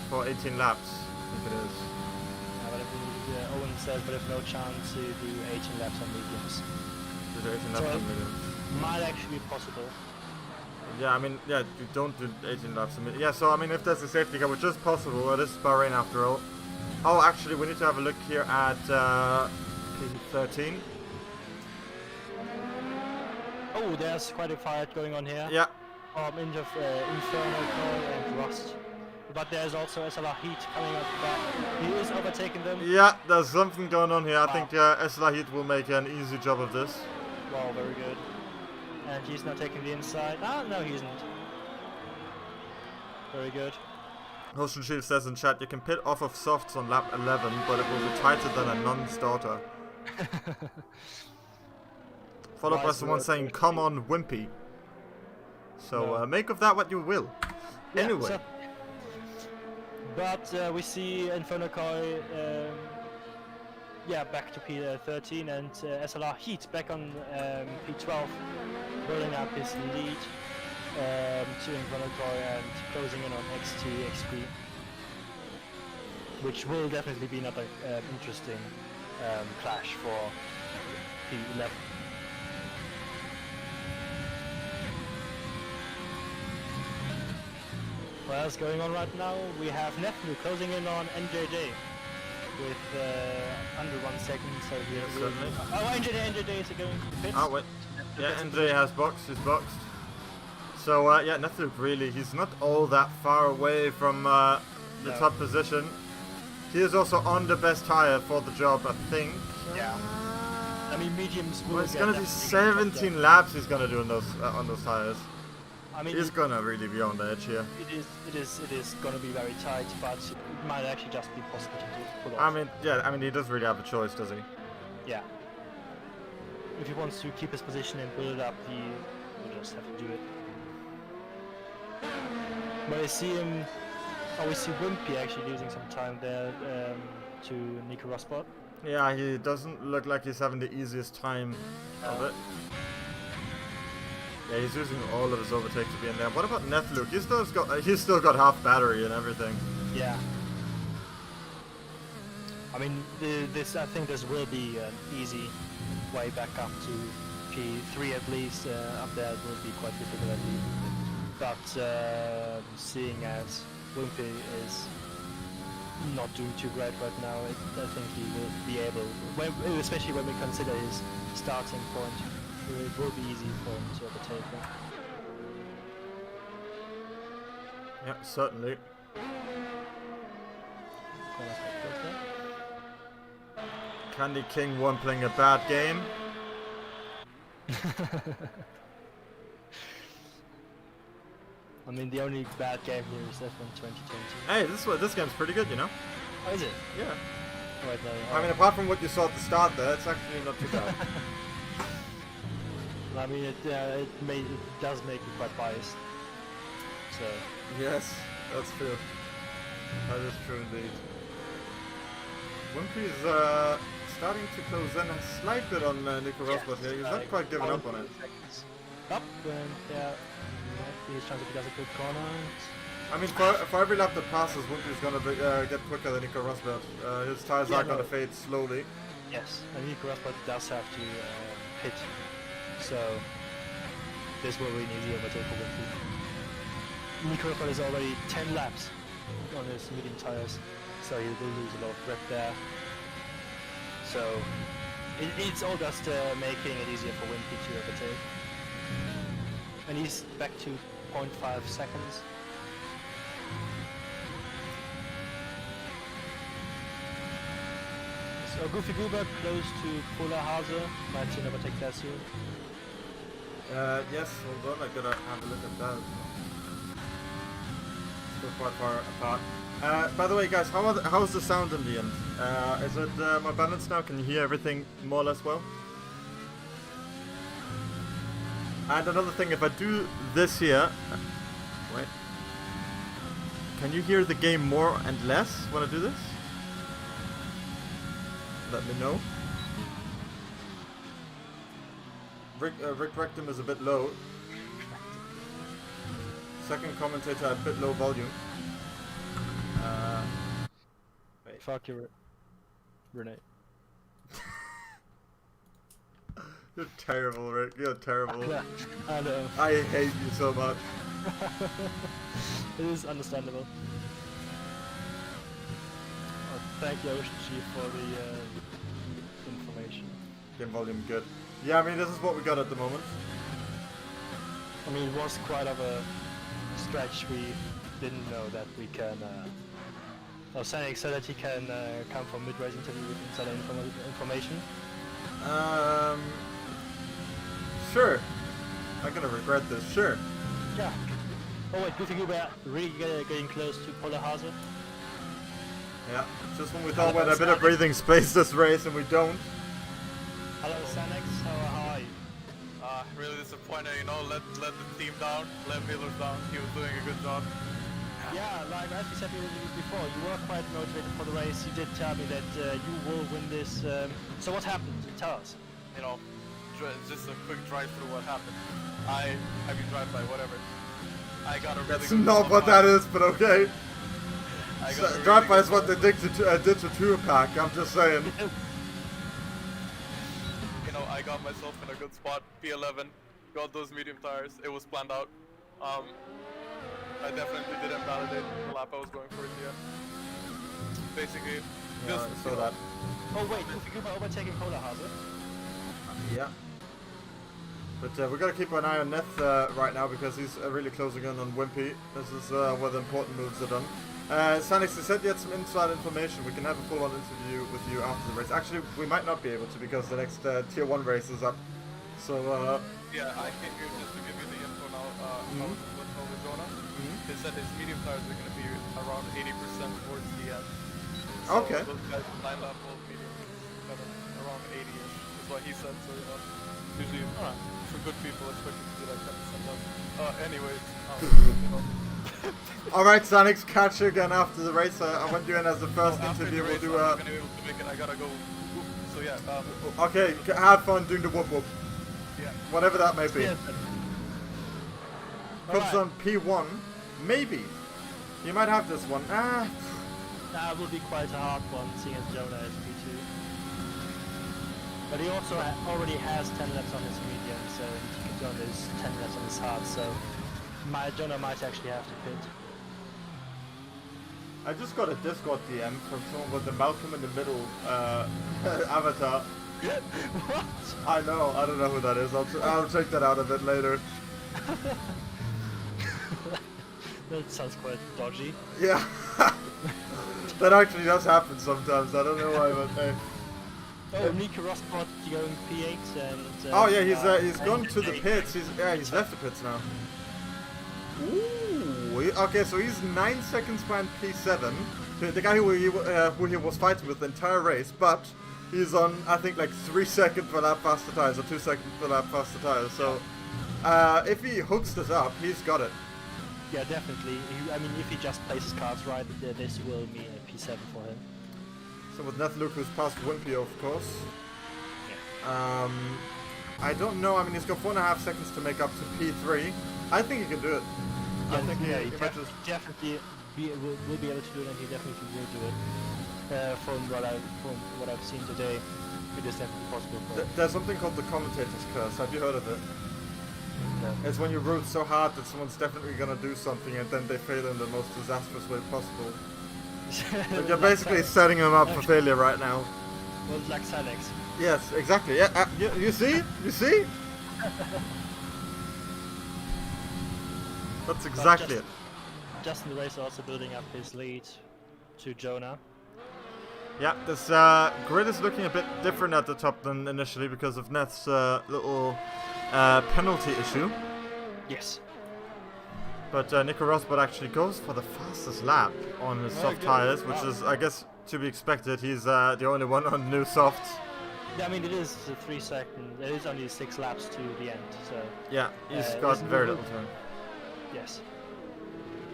for 18 laps? I think it is. But I believe Owen said, but if no chance to do 18 laps on mediums. To do 18 laps on mediums. Might actually be possible. Yeah, I mean, yeah, you don't do 18 laps on medium. Yeah, so I mean, if there's a safety car, which is possible, it is Bahrain after all. Oh, actually, we need to have a look here at P13. Oh, there's quite a fight going on here. Yeah. Inferno Coil and Rust. But there's also SLR Heat coming up back. He is overtaking them. Yeah, there's something going on here. I think Slahid will make an easy job of this. Wow, very good. And he's now taking the inside. Ah, no, he isn't. Very good. Ocean Shield says in chat, you can pit off of softs on lap 11, but it will be tighter than a non-starter. Followed by someone saying, come on, Wimpy. So make of that what you will. Yeah, anyway. So, but we see Inferno Koi, back to P13 and SLR Heat back on P12, building up his lead to Inferno Koi and closing in on X2, XP, which will definitely be another interesting clash for P11. What else going on right now? We have Nephew closing in on NJJ with under 1 second. So NJJ is going to the pits. Oh wait, yeah, NJ has boxed. He's boxed. So yeah, Nephew really, he's not all that far away from the top position. He is also on the best tire for the job, I think. Yeah. I mean, mediums will. Well, it's gonna be 17 laps. He's gonna do on those tires. I mean, he's gonna really be on the edge here. It is gonna be very tight, but it might actually just be possible to pull off. I mean, yeah, I mean, he doesn't really have a choice, does he? Yeah. If he wants to keep his position and build it up, he will just have to do it. But I see him. Oh, we see Wimpy actually losing some time there to Nico Rosbot. Yeah, he doesn't look like he's having the easiest time of it. Yeah, he's using all of his overtake to be in there. What about Nethluke? He's still got half battery and everything. Yeah. I mean, I think this will be an easy way back up to P3 at least. Up there it will be quite difficult at least. But seeing as Wimpy is not doing too great right now, I think he will be able, especially when we consider his starting point. It will be easy for him to overtake him. Yeah, certainly. Candy King 1 playing a bad game. I mean, the only bad game here is F1 2020. Hey, this game's pretty good, you know? Oh, is it? Yeah. Right now. I mean, apart from what you saw at the start there, it's actually not too bad. I mean, it does make me quite biased. So. Yes, that's true. That is true indeed. Wimpy is starting to close in a slight bit on Nico Rosbot here. He's not quite giving up on it. Up and he's trying to get a good corner. I mean, for every lap that passes, Wimpy's gonna get quicker than Nico Rosbot. His tires are gonna fade slowly. Yes, and Nico Rosbot does have to hit. So this will really easy overtake for Wimpy. Nico Rosbot is already 10 laps on his medium tires, so he will lose a lot of grip there. So it's all just making it easier for Wimpy to overtake. And he's back to 0.5 seconds. So Goofy Goober close to Polar Hase. Might soon overtake that soon. Yes, hold on, I gotta have a look at that. Still quite far apart. By the way, guys, how's the sound in the end? Is it more balanced now? Can you hear everything more or less well? And another thing, if I do this here... Wait. Can you hear the game more and less when I do this? Let me know. Rick Rectum is a bit low. Second commentator a bit low volume. Wait. Fuck you, Renee. You're terrible, Rick. You're terrible. I know. I hate you so much. It is understandable. Oh, thank you, Ocean Chief, for the information. Game volume good. Yeah, I mean, this is what we got at the moment. I mean, it was quite of a stretch. We didn't know that we can... Sanik said that he can come from mid-race interview with insider information. Sure. I'm gonna regret this, sure. Yeah. Oh wait, Goofy Goober really getting close to Polar Hase. Yeah, just when we thought we had a bit of breathing space this race and we don't. Hello, Sanex. How are you? Really disappointed, you know, let the team down, let Miller down. He was doing a good job. Yeah, like as we said before, you were quite motivated for the race. You did tell me that you will win this. So what happened? Tell us. You know, just a quick drive through what happened. I mean drive by, whatever. I got a really That's good not what that is, but okay. I got a really Drive by good is what they did to Tupac, I'm just saying. You know, I got myself in a good spot, P11, got those medium tires, it was planned out. I definitely didn't validate the lap I was going for in the end. Basically, just, I saw that. Oh wait, Goofy Goober overtaking Polar Hase. Yeah. But we gotta keep an eye on Neth right now because he's really closing in on Wimpy. This is where the important moves are done. Sanix, you said you had some inside information. We can have a full-on interview with you after the race. Actually, we might not be able to because the next Tier 1 race is up. So, yeah, I came here just to give you the info now. With Arizona. They said his medium tires are going to be around 80% towards the end. So okay. Those guys with 9 lap old medium, kind of around 80ish is what he said. So, you know, usually for good people, expect it to be like 10% up. Anyways, you know. Alright, Sanix, catch you again after the race. I want you in as the first After interview. the race, We'll do I'm not gonna be able to make it. I gotta go. So yeah. Okay, have fun doing the whoop whoop. Yeah. Whatever that may be. Yeah. Puts on P1. Maybe. You might have this one. That will be quite a hard one, seeing as Jonah is P2. But he also already has 10 laps on his medium, so he can go on his 10 laps on his hard, so Jonah might actually have to pit. I just got a Discord DM from someone with the Malcolm in the Middle avatar. What? I know, I don't know who that is. I'll check that out a bit later. That sounds quite dodgy. Yeah. That actually does happen sometimes. I don't know why, but hey. Oh, Nico Rossport going P8 and... Oh yeah, he's gone to the pits. He's left the pits now. Ooh, okay, so he's 9 seconds behind P7, the guy who he was fighting with the entire race, but he's on, I think, like 3 seconds per lap faster tires, or 2 seconds per lap faster tires, so if he hooks this up, he's got it. Yeah, definitely. I mean, if he just plays his cards right, this will mean a P7 for him. So with Neth Luke, who's past Wimpy, of course. Yeah. I don't know, I mean, he's got 4.5 seconds to make up to P3. I think he can do it. Yeah, I think he definitely will be able to do it, and he definitely will do it. From what I've seen today, it is definitely possible for him. There's something called the commentator's curse. Have you heard of it? No. It's when you root so hard that someone's definitely gonna do something and then they fail in the most disastrous way possible. But you're basically setting them up for failure right now. Well, like Silex. Yes, exactly. Yeah, you see? You see? That's exactly it. Justin the Racer also building up his lead to Jonah. Yeah, this grid is looking a bit different at the top than initially because of Neth's little penalty issue. Yes. But Nico Rosberg actually goes for the fastest lap on his soft tires, which is, I guess, to be expected. He's the only one on new softs. Yeah, I mean, it is 3 seconds. It is only 6 laps to the end, so... Yeah, he's got very little time. Yes.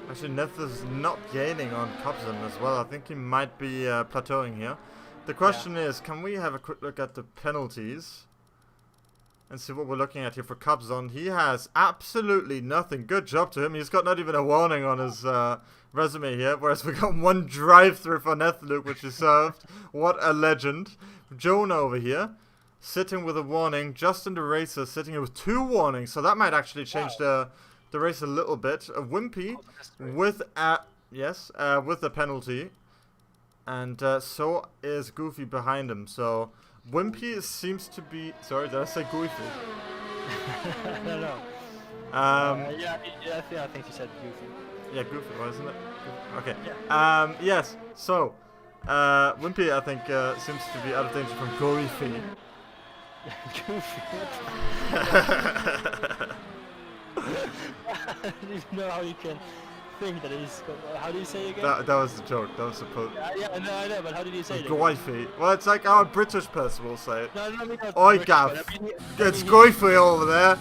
Actually, Neth is not gaining on Cobson as well. I think he might be plateauing here. The question is, can we have a quick look at the penalties? And see what we're looking at here for Cobson. He has absolutely nothing. Good job to him. He's got not even a warning on his resume here. Whereas we got one drive-through for Nethluke, which he served. What a legend. Jonah over here, sitting with a warning. Justin the Racer sitting here with 2 warnings. So that might actually change the race a little bit. Wimpy with with the penalty. And so is Goofy behind him. So... Wimpy seems to be... Sorry, did I say Goofy? No. Yeah, I think you said Goofy. Yeah, Goofy, wasn't it? Okay. Yeah. Yes, so... Wimpy, I think, seems to be out of danger from Goofy. Goofy? I don't even know how you can think that he's... How do you say it again? That was the joke. That was supposed... Yeah, I know, but how did you say it again? Goofy. Well, it's like our British person will say it. No, I mean not Oi, British, Gav. but I mean, It's Goofy over there.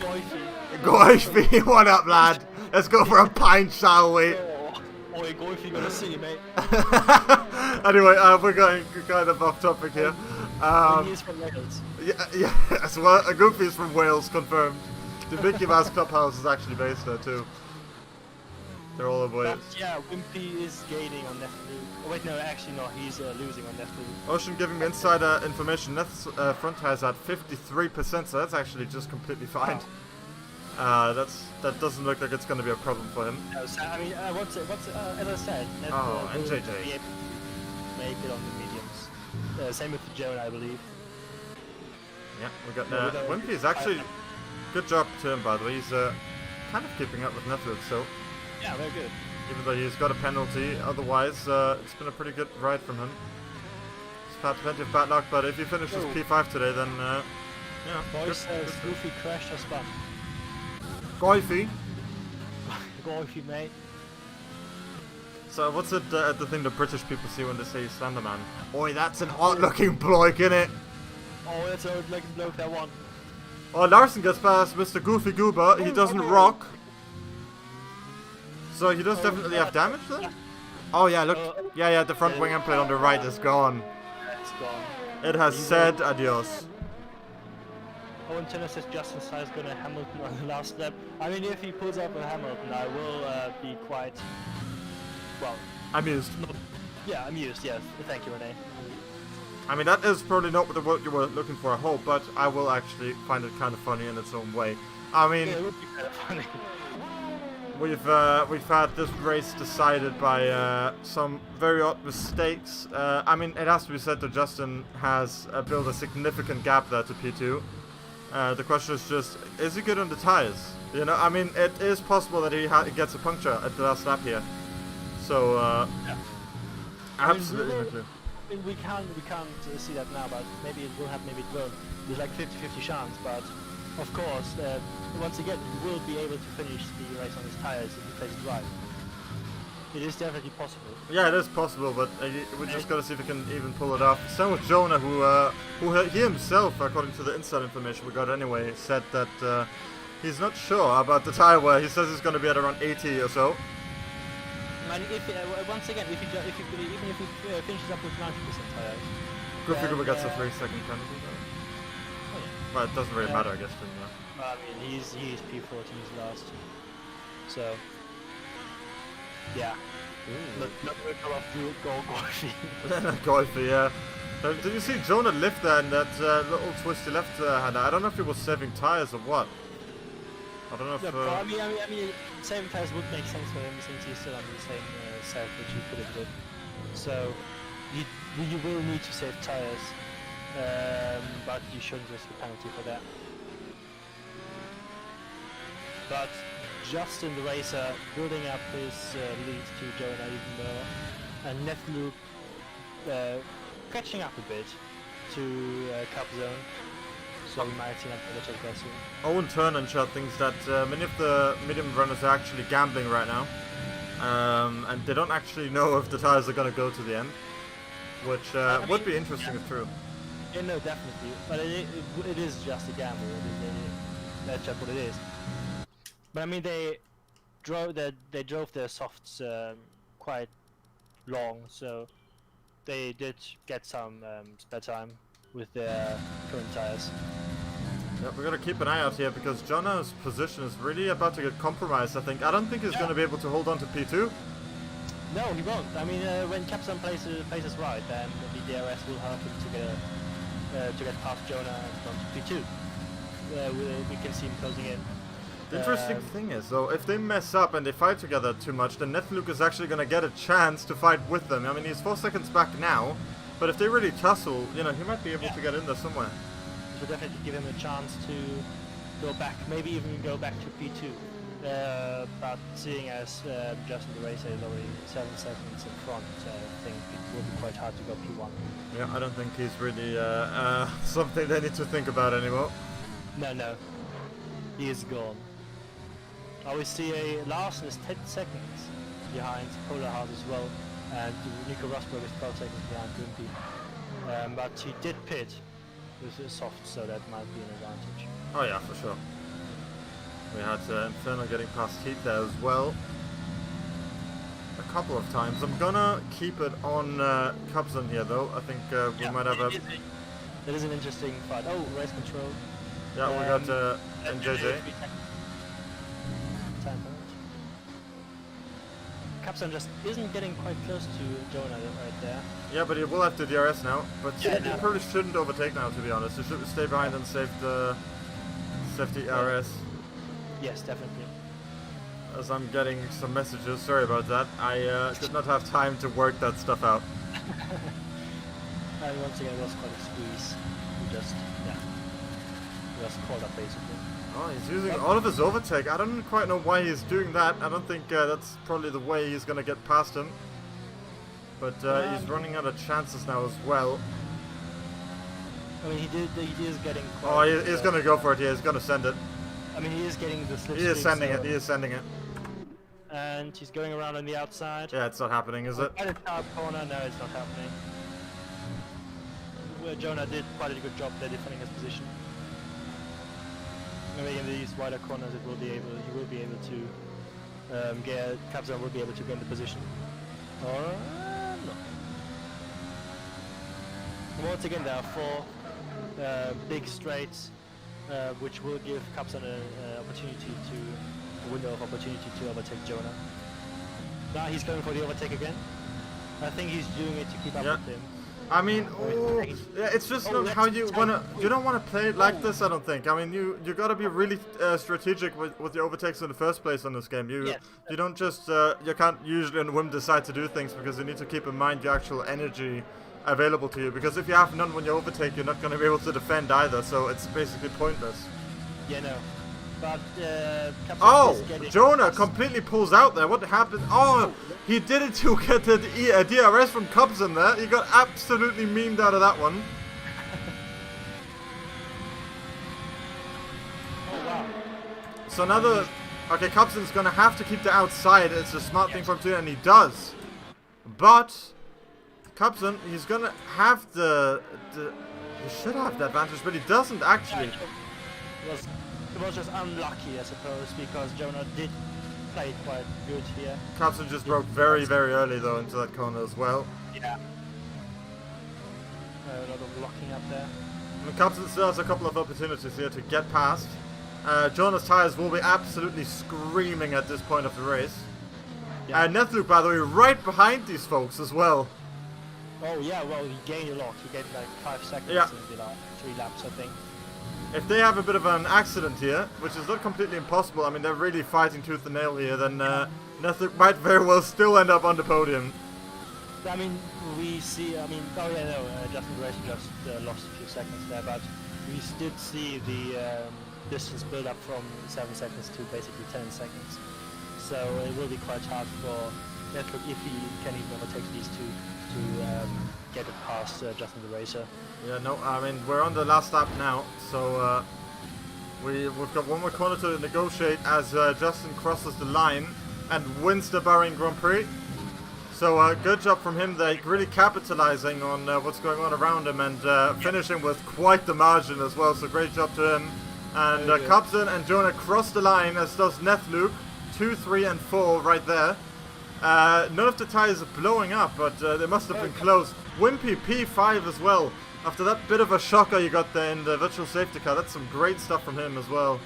Goofy. Goofy, what up, lad? Let's go for a pint, shall we? Oi, Goofy, gonna see, mate. Anyway, we're going kind of off topic here. He is from Wales. Yeah, as well. Goofy is from Wales, confirmed. The Mickey Mouse Clubhouse is actually based there too. They're all of Wales. But yeah, Wimpy is gaining on Nethluke. Oh wait, no, actually no, he's losing on Nethluke. Ocean giving me insider information. Neth's front tire's at 53%, so that's actually just completely fine. That doesn't look like it's going to be a problem for him. No, so, I mean, as I said, Neth Oh, and will JJ. be able to make it on the mediums. Same with Joan, I believe. Yeah, we got Wimpy is actually good job to him, by the way. He's kind of keeping up with Nethluke, so. Yeah, very good. Even though he's got a penalty, otherwise it's been a pretty good ride from him. He's had plenty of bad luck, but if he finishes P5 today, then yeah. Boys says Goofy crashed or spun. Goofy. Goofy, mate. So what's it the thing that British people see when they say Slenderman? Oi, that's an odd-looking bloke, innit? Oh, that's an odd-looking bloke, that one. Oh, Larson gets past Mr. Goofy Goober. He doesn't rock. So he does definitely have damage then? Oh yeah, look. Yeah, the front wing end plate on the right is gone. It's gone. It has said adios. Owen Turner says Justin Sai's going to Hamilton on the last lap. I mean, if he pulls up with Hamilton, I will be quite, well... Amused. Yeah, amused, yes. Thank you, Renee. I mean, that is probably not what you were looking for, I hope, but I will actually find it kind of funny in its own way. I mean... Yeah, it would be kind of funny. We've had this race decided by some very odd mistakes. I mean, it has to be said that Justin has built a significant gap there to P2. The question is just, is he good on the tires? You know, I mean, it is possible that he gets a puncture at the last lap here. So, yeah. Absolutely. I mean, we can't see that now, but maybe it will happen, maybe it won't. There's like 50-50 chance, but of course, once again, he will be able to finish the race on his tires if he plays it right. It is definitely possible. Yeah, it is possible, but we just gotta see if we can even pull it off. Same with Jonah, who he himself, according to the inside information we got anyway, said that he's not sure about the tire wear. He says he's gonna be at around 80 or so. And if, once again, even if he finishes up with 90% tires, Goofy Goober gets a 3-second penalty. Oh yeah. Well, it doesn't really matter, I guess. I mean, he's P14, he's last. So, yeah. Not going to come off Goofy. Goofy, yeah. Did you see Jonah lift there in that little twisty left hander? I don't know if he was saving tires or what. I don't know if... I mean, saving tires would make sense for him since he's still on the same set which he put it with. So, you will need to save tires, but you shouldn't risk a penalty for that. But Justin the Racer building up his lead to Jonah even more, and Nethluke catching up a bit to Cup Zone. So we might see an overtake there soon. Owen Turner chat thinks that many of the medium runners are actually gambling right now. And they don't actually know if the tires are going to go to the end. Which would be interesting if true. Yeah, no, definitely. But it is just a gamble. That's just what it is. But I mean, they drove their softs quite long, so they did get some spare time with their current tires. Yeah, we're gonna keep an eye out here because Jonah's position is really about to get compromised. I don't think he's gonna be able to hold on to P2. No, he won't. I mean, when Captain places right, then the DRS will help him to get past Jonah and onto P2. We can see him closing in. The interesting thing is, though, if they mess up and they fight together too much, then Netfluke is actually gonna get a chance to fight with them. I mean, he's 4 seconds back now, but if they really tussle, you know, he might be able to get in there somewhere. This will definitely give him a chance to go back, maybe even go back to P2. But seeing as Justin the Racer is already 7 seconds in front, I think it will be quite hard to go P1. Yeah, I don't think he's really something they need to think about anymore. No. He is gone. We see Larsen is 10 seconds behind Polar Heart as well, and Nico Rosberg is 12 seconds behind Wimpy. But he did pit with a soft, so that might be an advantage. Oh yeah, for sure. We had Inferno getting past Heat there as well. A couple of times. I'm gonna keep it on Cubson here though. I think we might have a... That is an interesting fight. Oh, race control. Yeah, we got NJJ. Capson just isn't getting quite close to Jonah right there. Yeah, but he will have to DRS now. But Yeah, he probably shouldn't overtake now, to be honest. He should stay behind and save the RS. Yes, definitely. As I'm getting some messages, sorry about that. I did not have time to work that stuff out. And once again, it was quite a squeeze. We just caught up basically. Oh, he's using all of his overtake. I don't quite know why he's doing that. I don't think that's probably the way he's gonna get past him. But he's running out of chances now as well. I mean, he is getting quite... Oh, he's gonna go for it. Yeah, he's gonna send it. I mean, he is getting the slipstream. He is sending it. He is sending it. And he's going around on the outside. Yeah, it's not happening, is it? At a sharp corner, no, it's not happening. Where Jonah did quite a good job there defending his position. Maybe in these wider corners, he will be able to get Capzone will be able to get the position. Or no. Once again, there are 4 big straights, which will give Capzone a window of opportunity to overtake Jonah. Now he's going for the overtake again. I think he's doing it to keep up with him. I mean, yeah, it's just not how you wanna. You don't want to play it like this. I don't think. I mean, you gotta be really strategic with your overtakes in the first place in this game. You don't just you can't usually on whim decide to do things because you need to keep in mind your actual energy available to you. Because if you have none when you overtake, you're not gonna be able to defend either. So it's basically pointless. Yeah, no. But oh, Jonah completely pulls out there. What happened? Oh, he did it to get the DRS from Cubson there. He got absolutely memed out of that one. Oh, wow. So now okay, Cubson's gonna have to keep the outside. It's a smart thing from him, and he does. But Cubson, he's gonna have he should have the advantage, but he doesn't actually. It was just unlucky, I suppose, because Jonah did play quite good here. Cubson just broke very, very early though into that corner as well. Yeah. A lot of locking up there. And Cubson still has a couple of opportunities here to get past. Jonah's tires will be absolutely screaming at this point of the race. Yeah. And Netfluke, by the way, right behind these folks as well. Oh yeah, well he gained a lot. He gained like 5 seconds in the last 3 laps, I think. If they have a bit of an accident here, which is not completely impossible, I mean they're really fighting tooth and nail here, then Netfluke might very well still end up on the podium. I mean, we see, Justin Grayson just lost a few seconds there, but we did see the distance build up from 7 seconds to basically 10 seconds. So it will be quite hard for Netfluke, if he can even overtake these two, to get it past Justin the Racer. Yeah, no, I mean, we're on the last lap now, so we've got one more corner to negotiate as Justin crosses the line and wins the Bahrain Grand Prix. So good job from him there, really capitalizing on what's going on around him and finishing with quite the margin as well, so great job to him. And Cobson and Jonah cross the line, as does Nethluke, 2, 3 and 4 right there. None of the tyres are blowing up, but they must have been close. Wimpy P5 as well. After that bit of a shocker you got there in the virtual safety car, that's some great stuff from him as well.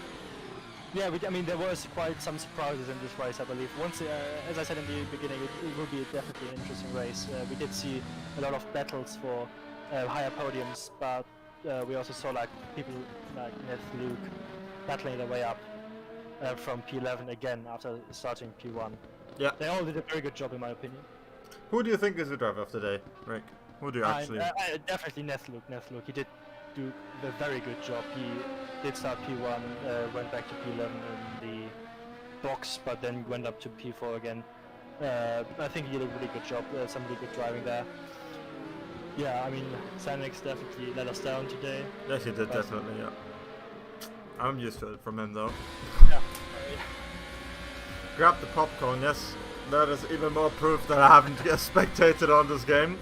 Yeah, I mean, there was quite some surprises in this race, I believe. Once, as I said in the beginning, it will be definitely an interesting race. We did see a lot of battles for higher podiums, but we also saw like people like Luke battling their way up from P11 again after starting P1. Yeah. They all did a very good job, in my opinion. Who do you think is the driver of the day, Rick? Who do you actually... definitely Nethluke. He did do a very good job. He did start P1, went back to P11 in the box, but then went up to P4 again. I think he did a really good job. Some really good driving there. Yeah, I mean, Sanix definitely let us down today. Yes, he did, definitely, yeah. I'm used to it from him, though. Yeah. Grab the popcorn, yes. That is even more proof that I haven't spectated on this game.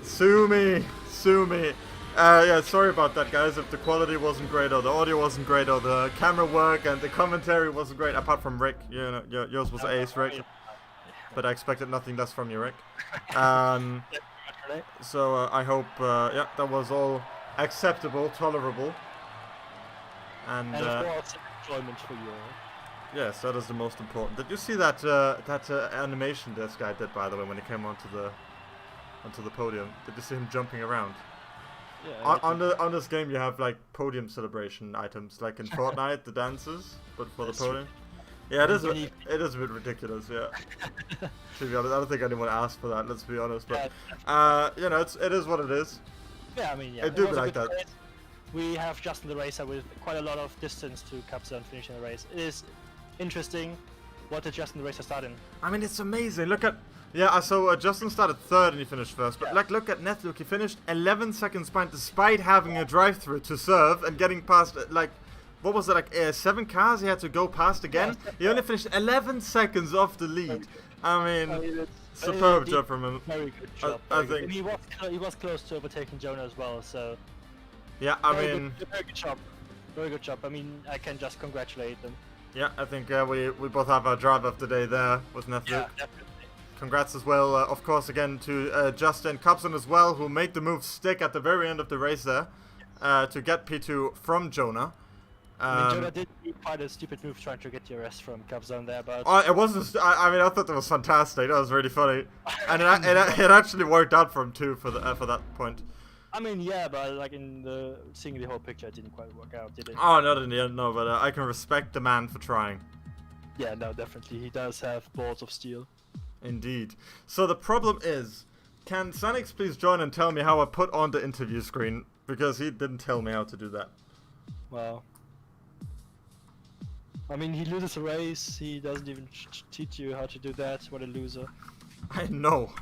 Sue me. Yeah, sorry about that, guys, if the quality wasn't great, or the audio wasn't great, or the camera work and the commentary wasn't great, apart from Rick. You know, yours was ace, Rick. But I expected nothing less from you, Rick. So I hope, yeah, that was all acceptable, tolerable. And of course, enjoyment for you. Yes, that is the most important. Did you see that animation this guy did, by the way, when he came onto the podium? Did you see him jumping around? Yeah, on this game, you have like podium celebration items, like in Fortnite, the dances, but for the podium. Yeah, it is a bit ridiculous. Yeah. To be honest, I don't think anyone asked for that. Let's be honest, but you know, it is what it is. Yeah, I mean, yeah. I do like that. Race. We have Justin the Racer with quite a lot of distance to Capzone finishing the race. It is interesting. What did Justin the Racer start in? I mean, it's amazing. Look at... Yeah, so Justin started third and he finished first. But like, look at Nethluke. He finished 11 seconds behind despite having a drive-through to serve and getting past, like... What was it, like 7 cars he had to go past again? Yeah, he only finished 11 seconds off the lead. I mean superb job from him. Very good job. I think. And he was close to overtaking Jonah as well, so... Yeah, I mean... Very good job. Very good job. I mean, I can just congratulate them. Yeah, I think we both have our driver of the day there with Nethluke. Yeah, definitely. Congrats as well, of course, again to Justin Cobson as well, who made the move stick at the very end of the race there to get P2 from Jonah. I mean, Jonah did quite a stupid move trying to get the arrest from Cobson there, but... It wasn't... I mean, I thought that was fantastic. That was really funny. And it actually worked out for him too for that point. I mean, yeah, but like seeing the whole picture, it didn't quite work out, did it? Oh, not in the end, no, but I can respect the man for trying. Yeah, no, definitely. He does have balls of steel. Indeed. So the problem is, can Sanix please join and tell me how I put on the interview screen? Because he didn't tell me how to do that. Well... I mean, he loses a race, he doesn't even teach you how to do that. What a loser. I know.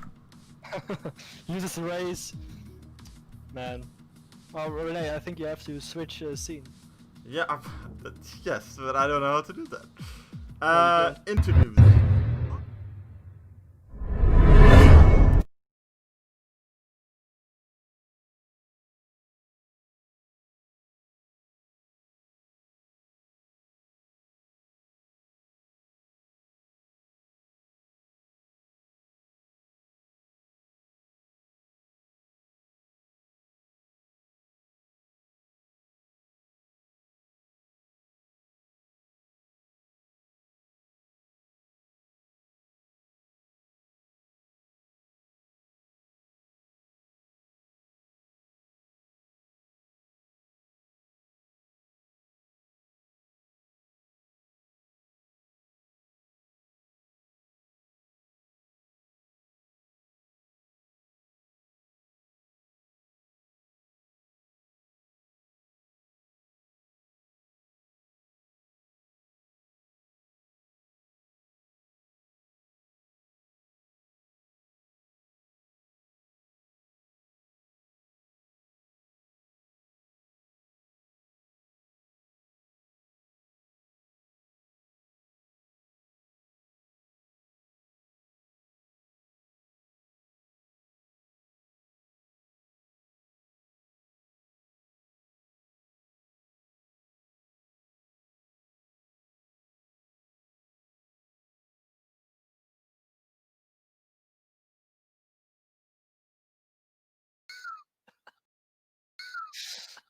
Loses a race. Man. Oh, Renee, I think you have to switch scene. Yeah, yes, but I don't know how to do that. Interviews.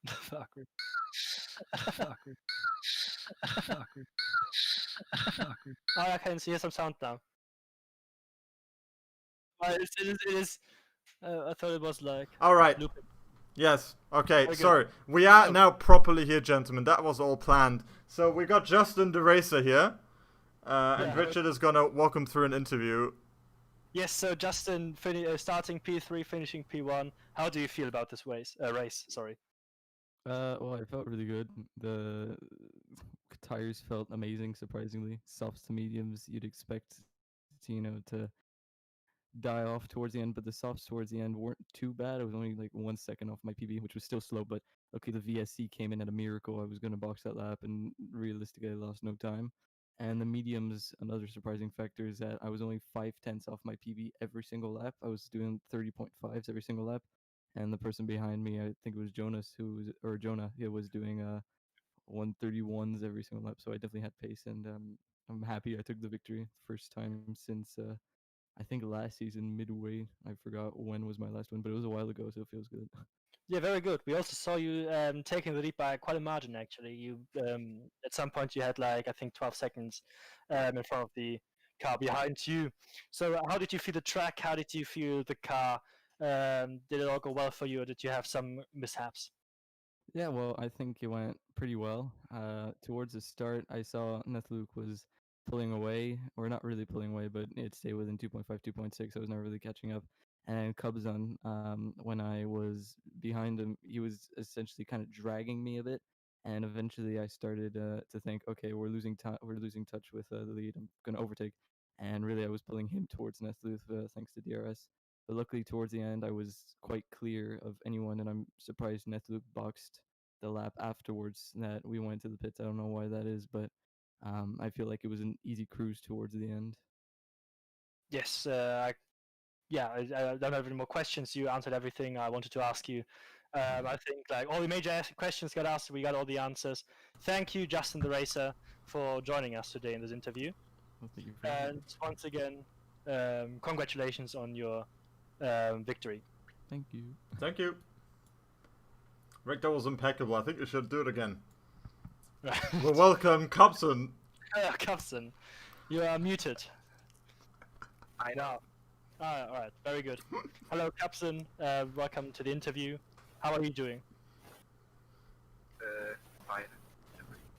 Fucker. Fucker. Fucker. Fucker. Oh, I can hear some sound now. It is. I thought it was like. All right. Looping. Yes. Okay. Very good. Sorry. We are So- now properly here, gentlemen. That was all planned. So we got Justin the racer here, and Yeah. Richard is gonna walk him through an interview. Yes. So Justin, starting P3, finishing P1. How do you feel about this race? Sorry. Well, I felt really good. The tires felt amazing, surprisingly. Softs to mediums, you'd expect, to die off towards the end, but the softs towards the end weren't too bad. I was only like 1 second off my PB, which was still slow, but okay, the VSC came in at a miracle. I was going to box that lap, and realistically, I lost no time. And the mediums, another surprising factor is that I was only 5/10 off my PB every single lap. I was doing 30.5s every single lap, and the person behind me, I think it was Jonah, he was doing 131s every single lap. So I definitely had pace, and I'm happy I took the victory. First time since I think last season midway. I forgot when was my last one, but it was a while ago, so it feels good. Yeah, very good. We also saw you taking the lead by quite a margin. Actually, you at some point you had like I think 12 seconds in front of the car behind you. So how did you feel the track? How did you feel the car? Did it all go well for you, or did you have some mishaps? Yeah, well, I think it went pretty well. Towards the start, I saw Nethluke was pulling away, or not really pulling away, but it stayed within 2.5, 2.6. I was not really catching up. And Cubzon, when I was behind him, he was essentially kind of dragging me a bit. And eventually, I started to think, okay, we're losing touch with the lead. I'm gonna overtake. And really, I was pulling him towards Nethluke thanks to DRS. But luckily, towards the end, I was quite clear of anyone, and I'm surprised Nethluke boxed the lap afterwards that we went to the pits. I don't know why that is, but I feel like it was an easy cruise towards the end. Yes, I don't have any more questions. You answered everything I wanted to ask you. I think like all the major questions got asked, we got all the answers. Thank you, Justin the Racer, for joining us today in this interview. Well, thank you for having me. And once again, congratulations on your victory. Thank you. Thank you. Rick, that was impeccable. I think you should do it again. Well, welcome, Cobson. Capson, you are muted. I know. All right, very good. Hello, Capson. Welcome to the interview. How are you doing? Fine.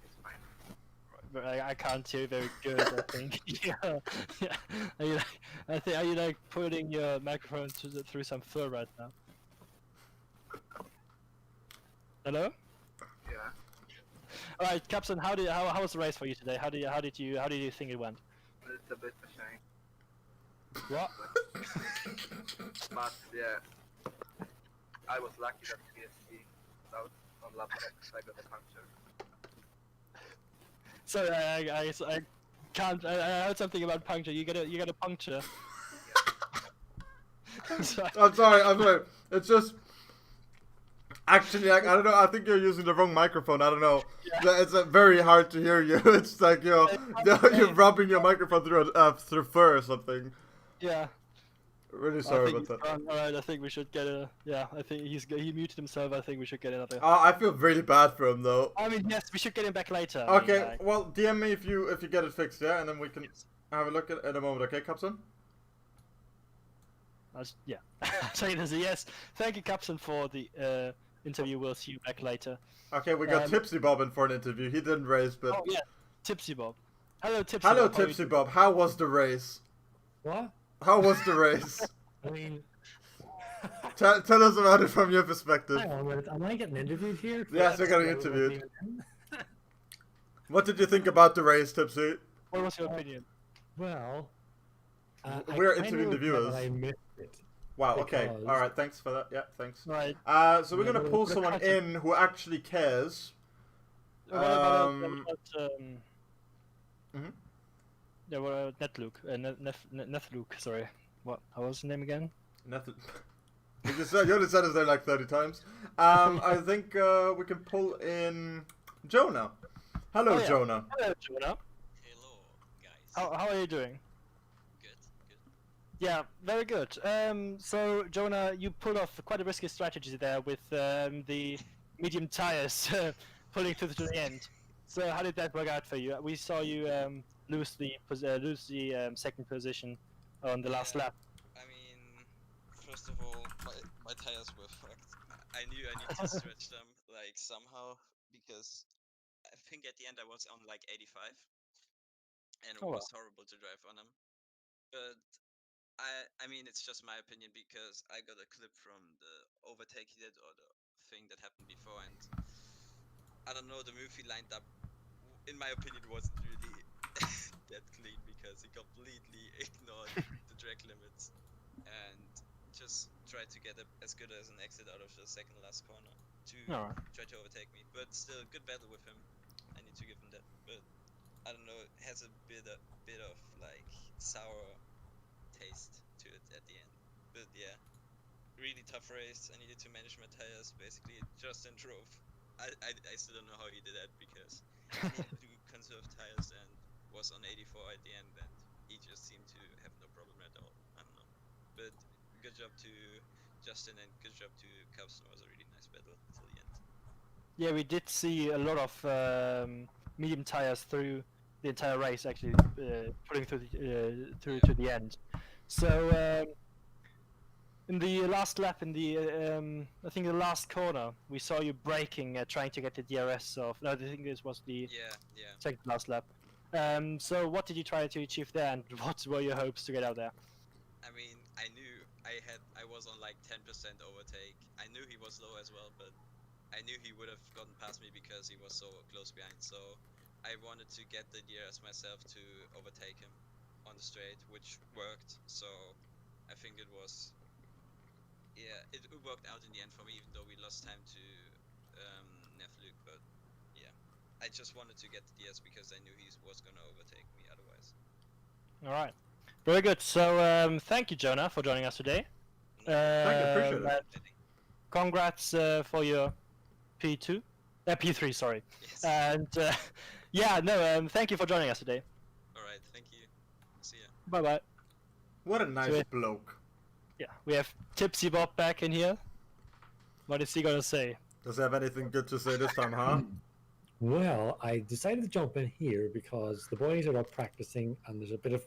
It's fine. I can't hear you very good. I think. Yeah. Are you like putting your microphone through some fur right now? Hello. Yeah. All right, Capson. How was the race for you today? How did you think it went? It's a bit of a shame. What? But yeah. I was lucky that PSC out on lap X. I got a puncture. Sorry, I can't. I heard something about puncture. You get a puncture. I'm sorry. I'm sorry. It's just. Actually, I don't know. I think you're using the wrong microphone. I don't know. Yeah. It's very hard to hear you. It's like you're rubbing your microphone through fur or something. Yeah. Really sorry about that. Alright, I think we should get a. Yeah, I think he muted himself. I think we should get another. I feel really bad for him though. I mean, yes, we should get him back later. I Okay, mean, like, well, DM me if you get it fixed, yeah, and then we can have a look at it in a moment. Okay, Capson? yeah. Saying as a yes. Thank you, Capson, for the interview. We'll see you back later. Okay, we got Tipsy Bob in for an interview. He didn't race, but Oh yeah, Tipsy Bob. Hello, Tipsy. hello, Bob. How are you Tipsy doing? Bob. How was the race? What? How was the race? I mean, Tell us about it from your perspective. hang on a minute. Am I getting interviewed here? Yes, you're getting interviewed. What did you think about the race, Tipsy? What was your opinion? Well, We're I kinda interviewing the regret viewers. that I missed it. Wow. Okay. Because- All right. Thanks for that. Yeah. Thanks. Right. So we're gonna Yeah, pull but someone cut in who actually cares. What about Mhm. yeah, well, Nethluke, sorry. What? How was his name again? Nothing. You only said his name like 30 times. I think we can pull in Jonah. Hello, Oh, yeah. Jonah. Hello, Jonah. Hello, guys. How are you doing? Good, good. Yeah, very good. So Jonah, you pulled off quite a risky strategy there with the medium tires pulling through to the end. So how did that work out for you? We saw you lose the second position on the last Yeah. lap. I mean, first of all, my tires were fucked. I knew I need to stretch them like somehow because I think at the end I was on like 85, and it Oh, was horrible to drive on them. But I mean, it's just my opinion because I got a clip from the overtake he did or the thing that happened before, and I don't know, the move he lined up, in my opinion, wasn't really that clean because he completely ignored the track limits and just tried to get as good as an exit out of the second last corner to Alright. try to overtake me. But still, good battle with him. I need to give him that. But I don't know, it has a bit of like sour taste to it at the end. But yeah, really tough race. I needed to manage my tires. Basically, Justin drove. I still don't know how he did that because he needed to conserve tires and was on 84 at the end, and he just seemed to have no problem at all. I don't know. But good job to Justin and good job to Cubson. It was a really nice battle till the end. Yeah, we did see a lot of medium tires through the entire race, actually putting through to the end. So in the last lap, in the I think the last corner, we saw you braking, trying to get the DRS off. No, I think this was the Yeah. second last lap. So what did you try to achieve there, and what were your hopes to get out there? I mean, I knew I was on like 10% overtake. I knew he was low as well, but I knew he would have gotten past me because he was so close behind. So I wanted to get the DRS myself to overtake him on the straight, which worked. So I think it was, yeah, it worked out in the end for me, even though we lost time to Nefluk. But yeah, I just wanted to get the DRS because I knew he was gonna overtake me otherwise. All right, very good. So thank you, Jonah, for joining us today. Thank you, appreciate it. And congrats for your P2, P3, sorry. Yes. And yeah, no, thank you for joining us today. All right, thank you. See ya. Bye bye. What a nice Sweet. bloke. Yeah, we have Tipsy Bob back in here. What is he gonna say? Does he have anything good to say this time, huh? Well, I decided to jump in here because the boys are up practicing and there's a bit of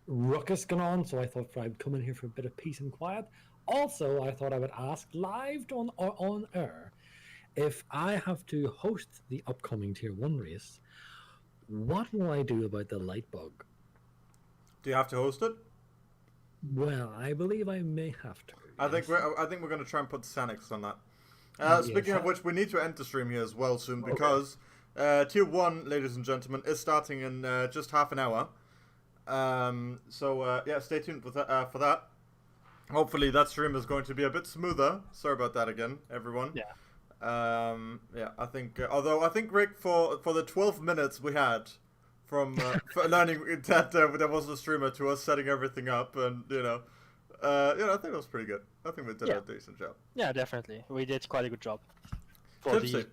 ruckus going on, so I thought I'd come in here for a bit of peace and quiet. Also, I thought I would ask live on air, if I have to host the upcoming Tier 1 race, what will I do about the light bug? Do you have to host it? Well, I believe I may have to. I think yes. we're going to try and put Sanix on that. Yes. Speaking of which, we need to end the stream here as well soon because Tier 1, ladies and gentlemen, is starting in just half an hour. So yeah, stay tuned for that. Hopefully that stream is going to be a bit smoother. Sorry about that again, everyone. Yeah. Yeah, I think although I think Rick for the 12 minutes we had from for learning that there was a streamer to us setting everything up, and I think it was pretty good. I think we did a decent job. Yeah, definitely. We did quite a good job for Tipsy. the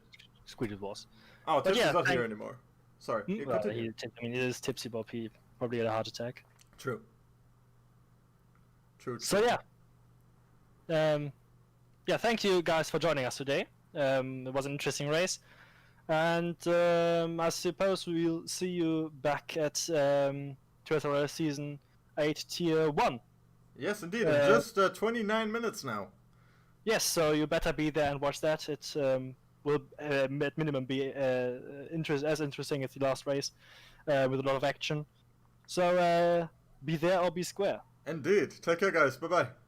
Squeeded Wars. Oh, Tipsy's yeah, not here anymore. Sorry. You Well, continue. it is Tipsy Bob. He probably had a heart attack. True. So yeah. Yeah, thank you guys for joining us today. It was an interesting race, and I suppose we'll see you back at Twitter Season 8 Tier 1. Yes, indeed. In just 29 minutes now. Yes, so you better be there and watch that. It will at minimum be as interesting as the last race, with a lot of action. So be there or be square. Indeed. Take care, guys. Bye-bye.